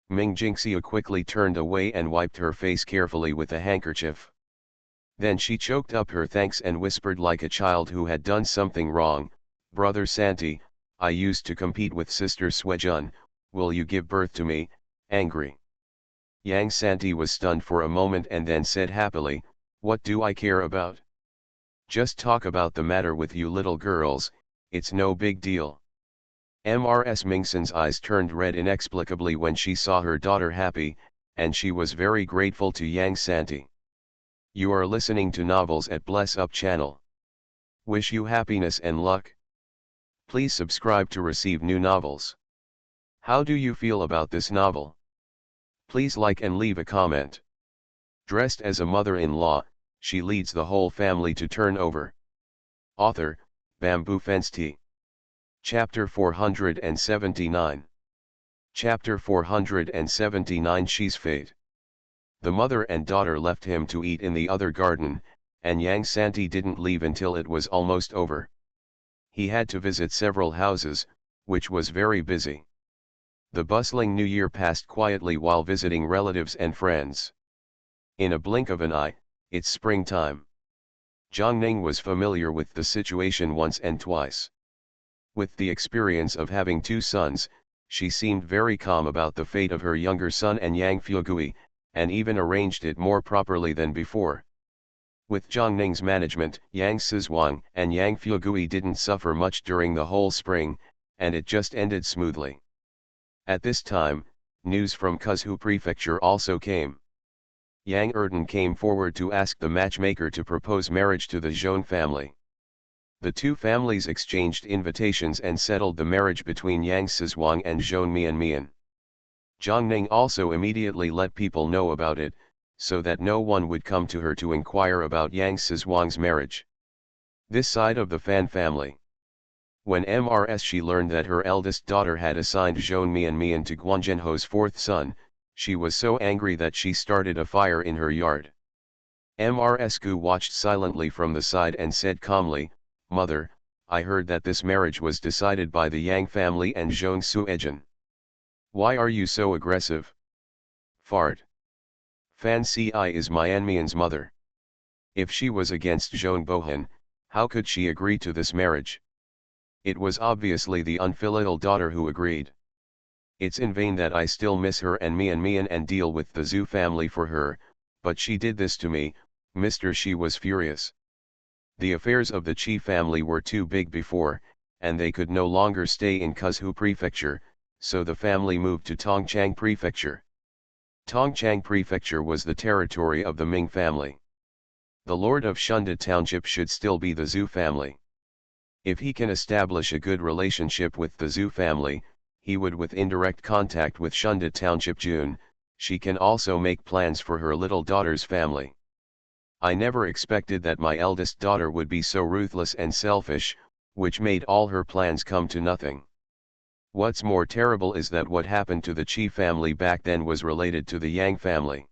Ming Jingxiu quickly turned away and wiped her face carefully with a handkerchief. Then she choked up her thanks and whispered like a child who had done something wrong, Brother Santi, I used to compete with Sister Suejun, will you give birth to me, angry. Yang Santi was stunned for a moment and then said happily, what do I care about? Just talk about the matter with you little girls, it's no big deal. Mrs. Mingsen's eyes turned red inexplicably when she saw her daughter happy, and she was very grateful to Yang Santi. You are listening to novels at Bless Up channel. Wish you happiness and luck. Please subscribe to receive new novels. How do you feel about this novel? Please like and leave a comment. Dressed as a mother-in-law, she leads the whole family to turn over. Author, Bamboo Fensti. Chapter 479. Chapter 479 She's Fate. The mother and daughter left him to eat in the other garden, and Yang Santi didn't leave until it was almost over. He had to visit several houses, which was very busy. The bustling new year passed quietly while visiting relatives and friends. In a blink of an eye, it's springtime. Zhang Ning was familiar with the situation once and twice. With the experience of having two sons, she seemed very calm about the fate of her younger son and Yang Fuegui, and even arranged it more properly than before. With Zhang Ning's management, Yang Sizhuang and Yang Fuegui didn't suffer much during the whole spring, and it just ended smoothly. At this time, news from Kuzhou Prefecture also came. Yang Erden came forward to ask the matchmaker to propose marriage to the Zhong family. The two families exchanged invitations and settled the marriage between Yang Sizhuang and Zhong Mian. Zhang Ning also immediately let people know about it, so that no one would come to her to inquire about Yang Sizhuang's marriage. This side of the Fan family. When she learned that her eldest daughter had assigned Zhong Mian to Guanzhenho's fourth son, she was so angry that she started a fire in her yard. Gu watched silently from the side and said calmly, Mother, I heard that this marriage was decided by the Yang family and Zhong Suejun. Why are you so aggressive? Fart. Fan Ci is Mianmian's mother. If she was against Zhong Bohan, how could she agree to this marriage? It was obviously the unfilial daughter who agreed. It's in vain that I still miss her and Mian and deal with the Zhu family for her, but she did this to me, Mr. She was furious. The affairs of the Qi family were too big before, and they could no longer stay in Kuzhou Prefecture, so the family moved to Tongchang Prefecture. Tongchang Prefecture was the territory of the Ming family. The lord of Shunda Township should still be the Zhu family. If he can establish a good relationship with the Zhu family, he would with indirect contact with Shunda Township June, she can also make plans for her little daughter's family. I never expected that my eldest daughter would be so ruthless and selfish, which made all her plans come to nothing. What's more terrible is that what happened to the Qi family back then was related to the Yang family.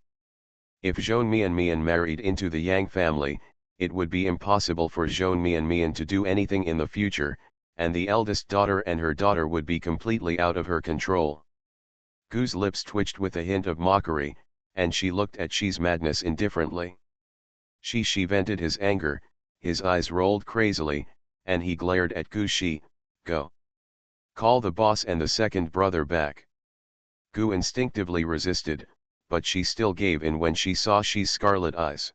If Zhong Mian married into the Yang family, it would be impossible for Zhong Mian to do anything in the future, and the eldest daughter and her daughter would be completely out of her control. Gu's lips twitched with a hint of mockery, and she looked at Xi's madness indifferently. Xi vented his anger, his eyes rolled crazily, and he glared at Gu Shi, go. Call the boss and the second brother back. Gu instinctively resisted, but she still gave in when she saw Xi's scarlet eyes.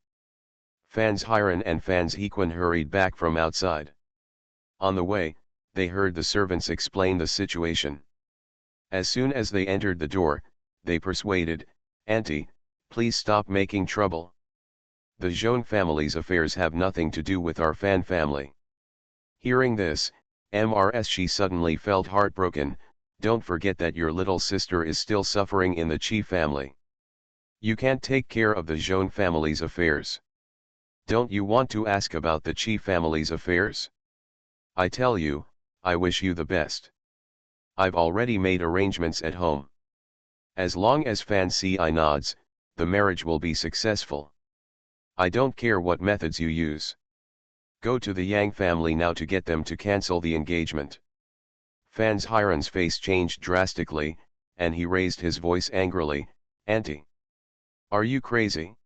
Fans Hiran and Fans Hequan hurried back from outside. On the way, they heard the servants explain the situation. As soon as they entered the door, they persuaded, "Auntie, please stop making trouble. The Zhong family's affairs have nothing to do with our Fan family." Hearing this, she suddenly felt heartbroken. "Don't forget that your little sister is still suffering in the Chi family. You can't take care of the Zhong family's affairs. Don't you want to ask about the Chi family's affairs? I tell you, I wish you the best. I've already made arrangements at home. As long as Fan Ci nods, the marriage will be successful. I don't care what methods you use. Go to the Yang family now to get them to cancel the engagement." Fan Hiren's face changed drastically, and he raised his voice angrily, "Auntie, are you crazy?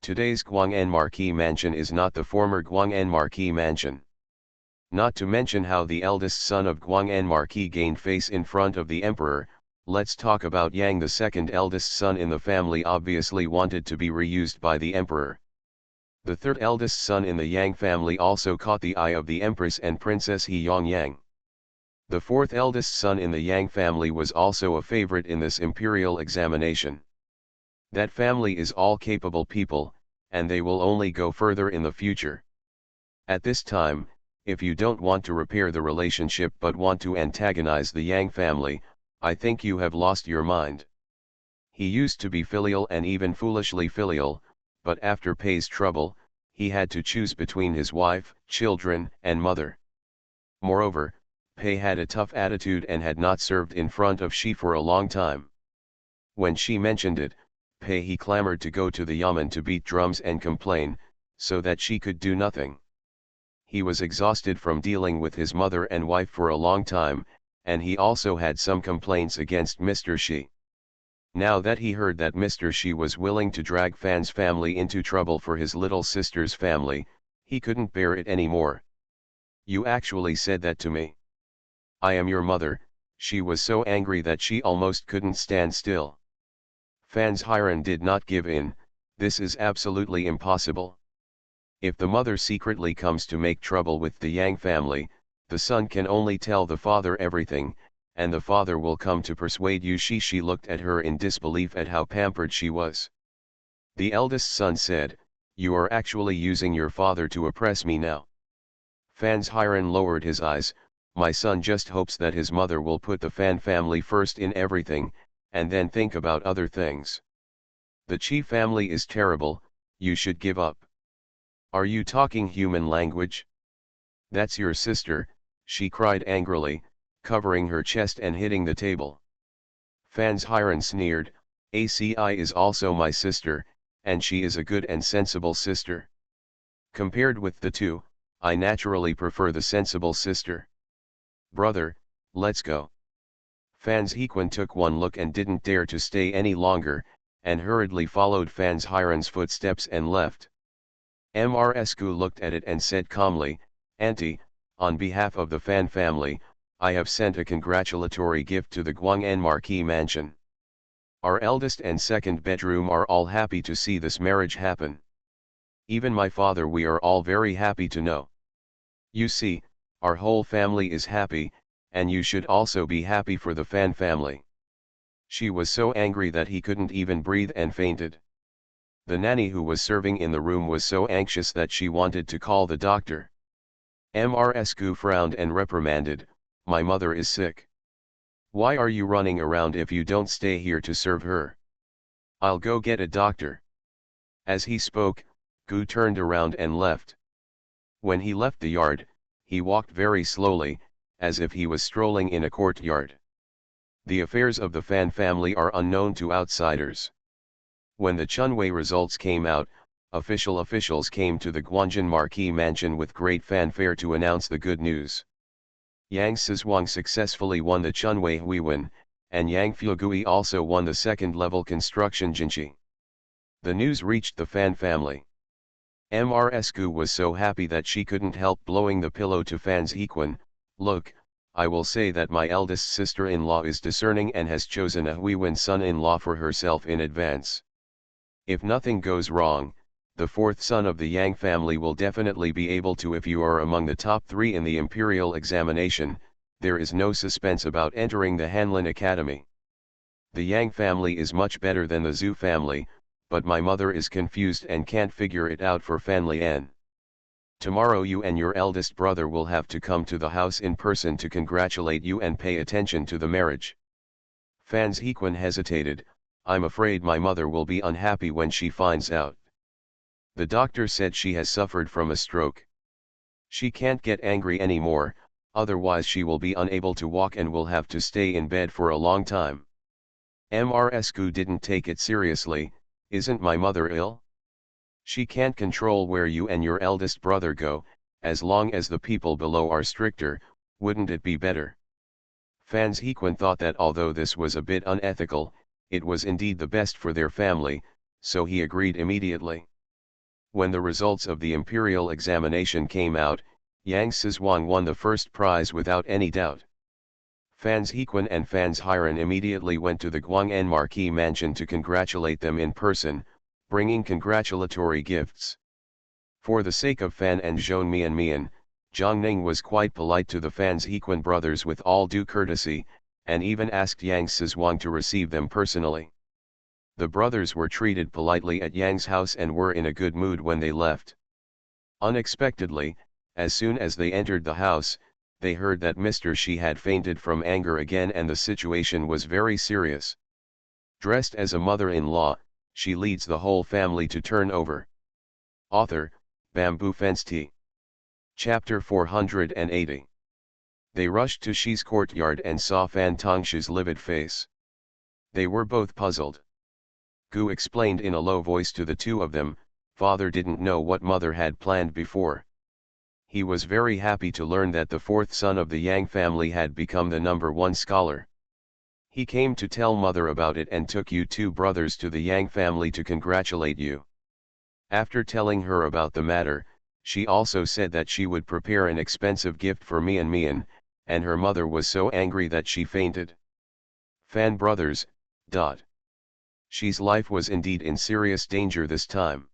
Today's Guang'an Marquis Mansion is not the former Guang'an Marquis Mansion. Not to mention how the eldest son of Guang'an Marquis gained face in front of the emperor. Let's talk about Yang. The second eldest son in the family obviously wanted to be reused by the emperor. The third eldest son in the Yang family also caught the eye of the Empress and Princess He Yang. The fourth eldest son in the Yang family was also a favorite in this imperial examination. That family is all capable people, and they will only go further in the future. At this time, if you don't want to repair the relationship but want to antagonize the Yang family, I think you have lost your mind. He used to be filial and even foolishly filial, but after Pei's trouble, he had to choose between his wife, children, and mother. Moreover, Pei had a tough attitude and had not served in front of Shi for a long time. When she mentioned it, he clamored to go to the yamen to beat drums and complain, so that she could do nothing. He was exhausted from dealing with his mother and wife for a long time, and he also had some complaints against Mr. Shi. Now that he heard that Mr. Shi was willing to drag Fan's family into trouble for his little sister's family, he couldn't bear it anymore. "You actually said that to me? I am your mother." She was so angry that she almost couldn't stand still. Fan's Hiren did not give in. "This is absolutely impossible. If the mother secretly comes to make trouble with the Yang family, the son can only tell the father everything, and the father will come to persuade you." She looked at her in disbelief at how pampered she was. The eldest son said, "You are actually using your father to oppress me now." Fan's Hiren lowered his eyes. "My son just hopes that his mother will put the Fan family first in everything, and then think about other things. The Chi family is terrible, you should give up." "Are you talking human language? That's your sister," she cried angrily, covering her chest and hitting the table. Fan's Hiren sneered, "ACI is also my sister, and she is a good and sensible sister. Compared with the two, I naturally prefer the sensible sister. Brother, let's go." Fan's Hequan took one look and didn't dare to stay any longer, and hurriedly followed Fan's Hiren's footsteps and left. Mrsku looked at it and said calmly, "Auntie, on behalf of the Fan family, I have sent a congratulatory gift to the Guang'an Marquis Mansion. Our eldest and second bedroom are all happy to see this marriage happen. Even my father, we are all very happy to know. You see, our whole family is happy, and you should also be happy for the Fan family." She was so angry that he couldn't even breathe and fainted. The nanny who was serving in the room was so anxious that she wanted to call the doctor. Mrsku frowned and reprimanded, "My mother is sick. Why are you running around if you don't stay here to serve her? I'll go get a doctor." As he spoke, Gu turned around and left. When he left the yard, he walked very slowly, as if he was strolling in a courtyard. The affairs of the Fan family are unknown to outsiders. When the Chunwei results came out, officials came to the Guanjin Marquis Mansion with great fanfare to announce the good news. Yang Sizhuang successfully won the Chunwei Huiwen, and Yang Fugui also won the second-level construction Jinchi. The news reached the Fan family. Mrsku was so happy that she couldn't help blowing the pillow to Fan's Hequan. "Look, I will say that my eldest sister-in-law is discerning and has chosen a Huiwen son-in-law for herself in advance. If nothing goes wrong, the fourth son of the Yang family will definitely be able to. If you are among the top 3 in the imperial examination, there is no suspense about entering the Hanlin Academy. The Yang family is much better than the Zhu family, but my mother is confused and can't figure it out for Fan Lian. Tomorrow you and your eldest brother will have to come to the house in person to congratulate you and pay attention to the marriage. Fan Ziquan hesitated. I'm afraid my mother will be unhappy when she finds out. The doctor said she has suffered from a stroke. She can't get angry anymore, otherwise she will be unable to walk and will have to stay in bed for a long time. Mrsku didn't take it seriously. Isn't my mother ill? She can't control where you and your eldest brother go. As long as the people below are stricter, wouldn't it be better? Fan Ziquan thought that although this was a bit unethical, it was indeed the best for their family, so he agreed immediately. When the results of the imperial examination came out, Yang Sizhuang won the first prize without any doubt. Fan Ziquan and Fan Zhiran immediately went to the Guang'an Marquis mansion to congratulate them in person, bringing congratulatory gifts. For the sake of Fan and Zhong Mian, Zhang Ning was quite polite to the Fan Ziquan brothers with all due courtesy, and even asked Yang Sizhuang to receive them personally. The brothers were treated politely at Yang's house and were in a good mood when they left. Unexpectedly, as soon as they entered the house, they heard that Mr. Shi had fainted from anger again and the situation was very serious. Dressed as a mother-in-law, she leads the whole family to turn over. Author, Bamboo Fence Tea. Chapter 480. They rushed to Shi's courtyard and saw Fan Tongshu's livid face. They were both puzzled. Gu explained in a low voice to the two of them, father didn't know what mother had planned before. He was very happy to learn that the fourth son of the Yang family had become the #1 scholar. He came to tell mother about it and took you two brothers to the Yang family to congratulate you. After telling her about the matter, she also said that she would prepare an expensive gift for Mian, and her mother was so angry that she fainted. Fan brothers. Shi's life was indeed in serious danger this time.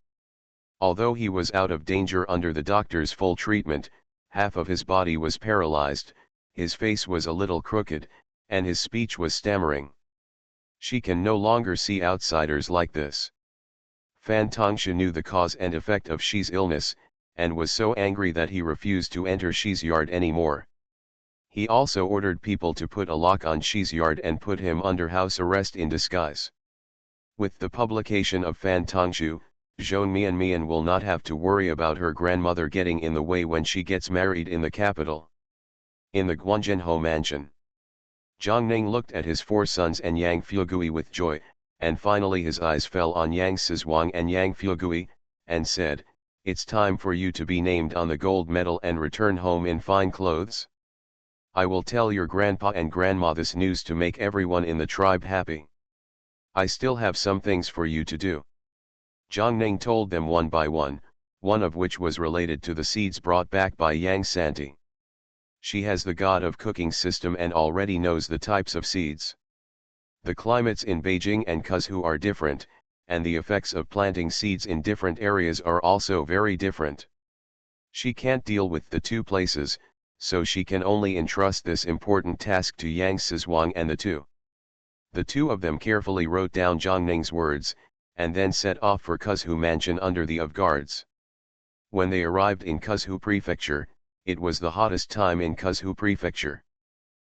Although he was out of danger under the doctor's full treatment, half of his body was paralyzed, his face was a little crooked, and his speech was stammering. She can no longer see outsiders like this. Fan Tongshu knew the cause and effect of Shi's illness, and was so angry that he refused to enter Shi's yard anymore. He also ordered people to put a lock on Shi's yard and put him under house arrest in disguise. With the publication of Fan Tongshu, Zhong Mian will not have to worry about her grandmother getting in the way when she gets married in the capital. In the Guanzhenhou mansion, Zhang Ning looked at his 4 sons and Yang Fuegui with joy, and finally his eyes fell on Yang Sizhuang and Yang Fuegui, and said, "It's time for you to be named on the gold medal and return home in fine clothes. I will tell your grandpa and grandma this news to make everyone in the tribe happy. I still have some things for you to do." Zhang Ning told them one by one of which was related to the seeds brought back by Yang Santi. She has the god of cooking system and already knows the types of seeds. The climates in Beijing and Kuzhou are different, and the effects of planting seeds in different areas are also very different. She can't deal with the 2 places, so she can only entrust this important task to Yang Sizhuang and the 2. The 2 of them carefully wrote down Zhang Ning's words, and then set off for Kuzhou mansion under the of guards. When they arrived in Kuzhou prefecture, it was the hottest time in Kuzhou prefecture.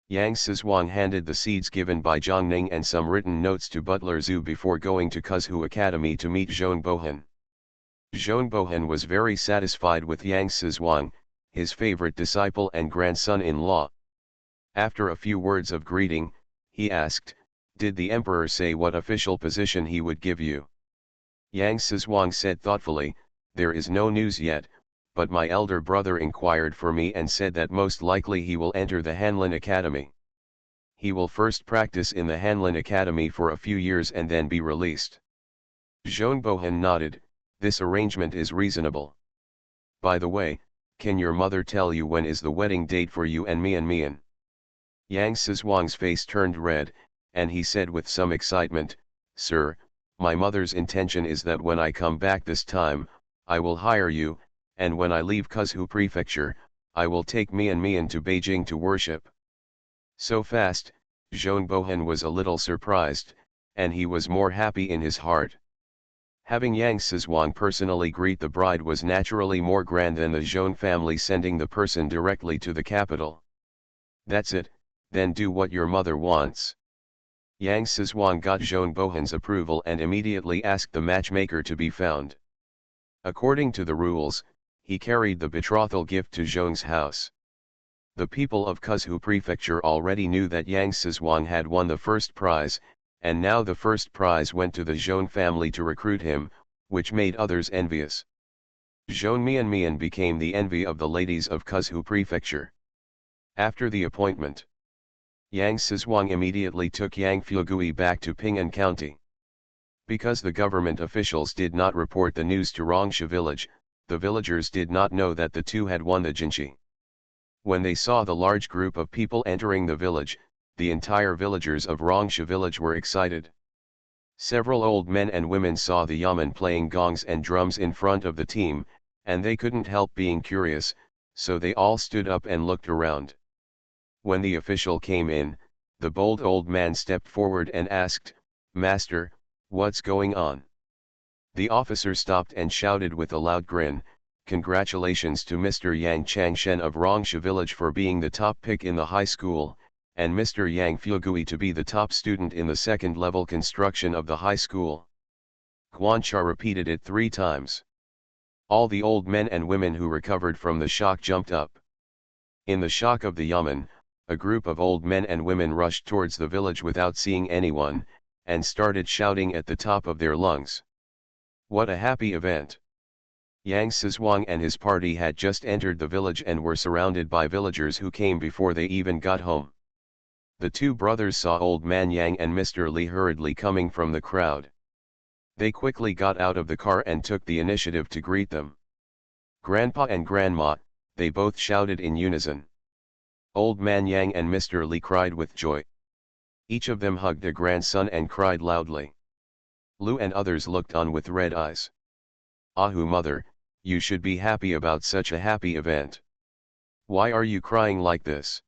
Yang Sizhuang handed the seeds given by Zhang Ning and some written notes to Butler Zhu before going to Kuzhou Academy to meet Zhong Bohan. Zhong Bohan was very satisfied with Yang Sizhuang, his favorite disciple and grandson-in-law. After a few words of greeting, he asked, "Did the emperor say what official position he would give you?" Yang Sizhuang said thoughtfully, "There is no news yet, but my elder brother inquired for me and said that most likely he will enter the Hanlin Academy. He will first practice in the Hanlin Academy for a few years and then be released." Zhong Bohan nodded, "This arrangement is reasonable. By the way, can your mother tell you when is the wedding date for you and Mian? Yang Sizhuang's face turned red, and he said with some excitement, "Sir, my mother's intention is that when I come back this time, I will hire you, and when I leave Kuzhu Prefecture, I will take Mian to Beijing to worship. So fast, Zhong Bohan was a little surprised, and he was more happy in his heart. Having Yang Sizhuang personally greet the bride was naturally more grand than the Zhong family sending the person directly to the capital. That's it, then do what your mother wants. Yang Sizhuang got Zhong Bohan's approval and immediately asked the matchmaker to be found. According to the rules, he carried the betrothal gift to Zhong's house. The people of Kuzhu Prefecture already knew that Yang Sizhuang had won the first prize, and now the first prize went to the Zhong family to recruit him, which made others envious. Zhong Mian became the envy of the ladies of Kuzhu Prefecture. After the appointment, Yang Sizhuang immediately took Yang Fuegui back to Ping'an County. Because the government officials did not report the news to Rongsha village, the villagers did not know that the two had won the Jinchi. When they saw the large group of people entering the village, the entire villagers of Rongsha village were excited. Several old men and women saw the yamen playing gongs and drums in front of the team, and they couldn't help being curious, so they all stood up and looked around. When the official came in, the bold old man stepped forward and asked, "Master, what's going on?" The officer stopped and shouted with a loud grin, "Congratulations to Mr. Yang Changshen of Rongsha village for being the top pick in the high school, and Mr. Yang Fuegui to be the top student in the second-level construction of the high school." Guancha repeated it 3 times. All the old men and women who recovered from the shock jumped up. In the shock of the yamen, a group of old men and women rushed towards the village without seeing anyone, and started shouting at the top of their lungs. What a happy event! Yang Sizhuang and his party had just entered the village and were surrounded by villagers who came before they even got home. The 2 brothers saw Old Man Yang and Mr. Li hurriedly coming from the crowd. They quickly got out of the car and took the initiative to greet them. "Grandpa and Grandma," they both shouted in unison. Old Man Yang and Mr. Li cried with joy. Each of them hugged their grandson and cried loudly. Lu and others looked on with red eyes. "Ahu mother, you should be happy about such a happy event. Why are you crying like this?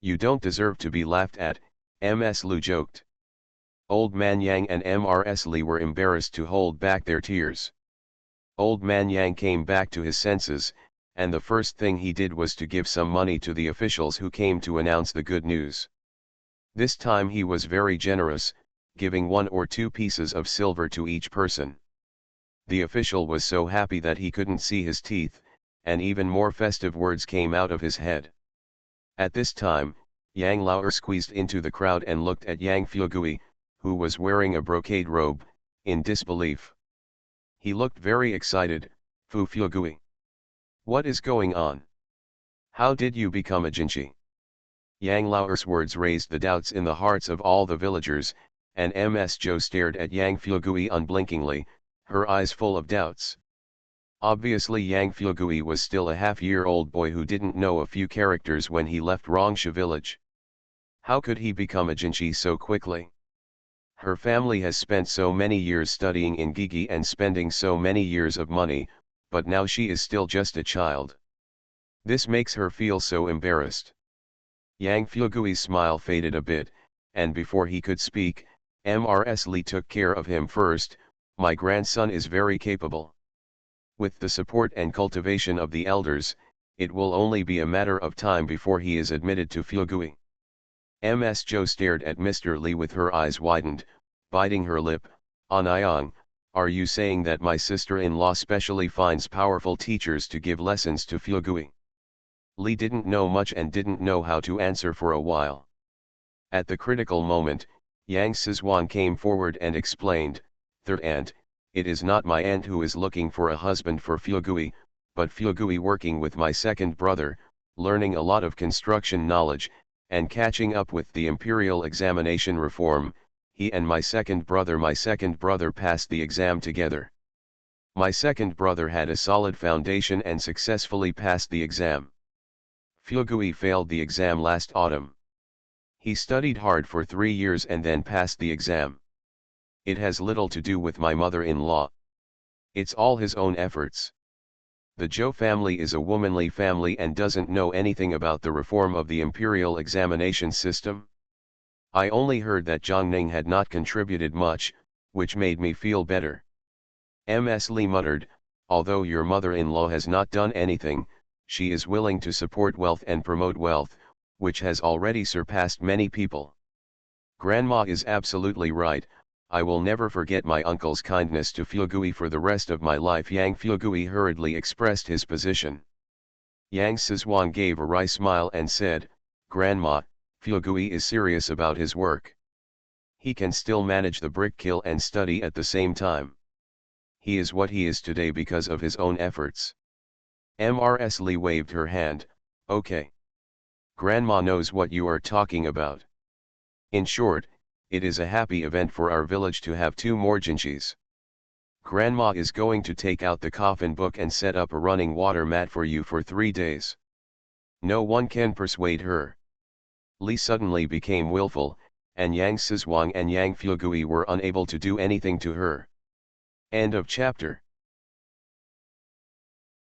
You don't deserve to be laughed at," Ms. Lu joked. Old Man Yang and Mrs. Li were embarrassed to hold back their tears. Old Man Yang came back to his senses, and the first thing he did was to give some money to the officials who came to announce the good news. This time he was very generous, giving 1 or 2 pieces of silver to each person. The official was so happy that he couldn't see his teeth, and even more festive words came out of his head. At this time, Yang Laoer squeezed into the crowd and looked at Yang Fuegui, who was wearing a brocade robe, in disbelief. He looked very excited. "Fu Fuegui, what is going on? How did you become a Jinchi?" Yang Laoer's words raised the doubts in the hearts of all the villagers, and Ms. Zhou stared at Yang Fuegui unblinkingly, her eyes full of doubts. Obviously Yang Fuegui was still a half-year-old boy who didn't know a few characters when he left Rongsha village. How could he become a Jinchi so quickly? Her family has spent so many years studying in Gigi and spending so many years of money, but now she is still just a child. This makes her feel so embarrassed. Yang Fuegui's smile faded a bit, and before he could speak, Mrs. Li took care of him first. "My grandson is very capable. With the support and cultivation of the elders, it will only be a matter of time before he is admitted to Fuegui." Ms. Zhou stared at Mr. Li with her eyes widened, biting her lip. "Anyang, are you saying that my sister-in-law specially finds powerful teachers to give lessons to Fuegui?" Li didn't know much and didn't know how to answer for a while. At the critical moment, Yang Sizhuang came forward and explained, "Third aunt, it is not my aunt who is looking for a husband for Fuegui, but Fuegui working with my second brother, learning a lot of construction knowledge, and catching up with the imperial examination reform. He and my second brother passed the exam together. My second brother had a solid foundation and successfully passed the exam. Fuegui failed the exam last autumn. He studied hard for 3 years and then passed the exam. It has little to do with my mother-in-law. It's all his own efforts. The Zhou family is a womanly family and doesn't know anything about the reform of the imperial examination system. I only heard that Zhang Ning had not contributed much, which made me feel better. Ms. Li muttered, although your mother-in-law has not done anything, she is willing to support wealth and promote wealth, which has already surpassed many people. Grandma is absolutely right. I will never forget my uncle's kindness to Fugui for the rest of my life. Yang Fugui hurriedly expressed his position. Yang Sizhuang gave a wry smile and said, Grandma, Fugui is serious about his work. He can still manage the brick kiln and study at the same time. He is what he is today because of his own efforts. Ms. Li waved her hand, okay. Grandma knows what you are talking about. In short, it is a happy event for our village to have 2 more Jinchis. Grandma is going to take out the coffin book and set up a running water mat for you for 3 days. No one can persuade her. Li suddenly became willful, and Yang Sizhuang and Yang Fugui were unable to do anything to her. End of chapter.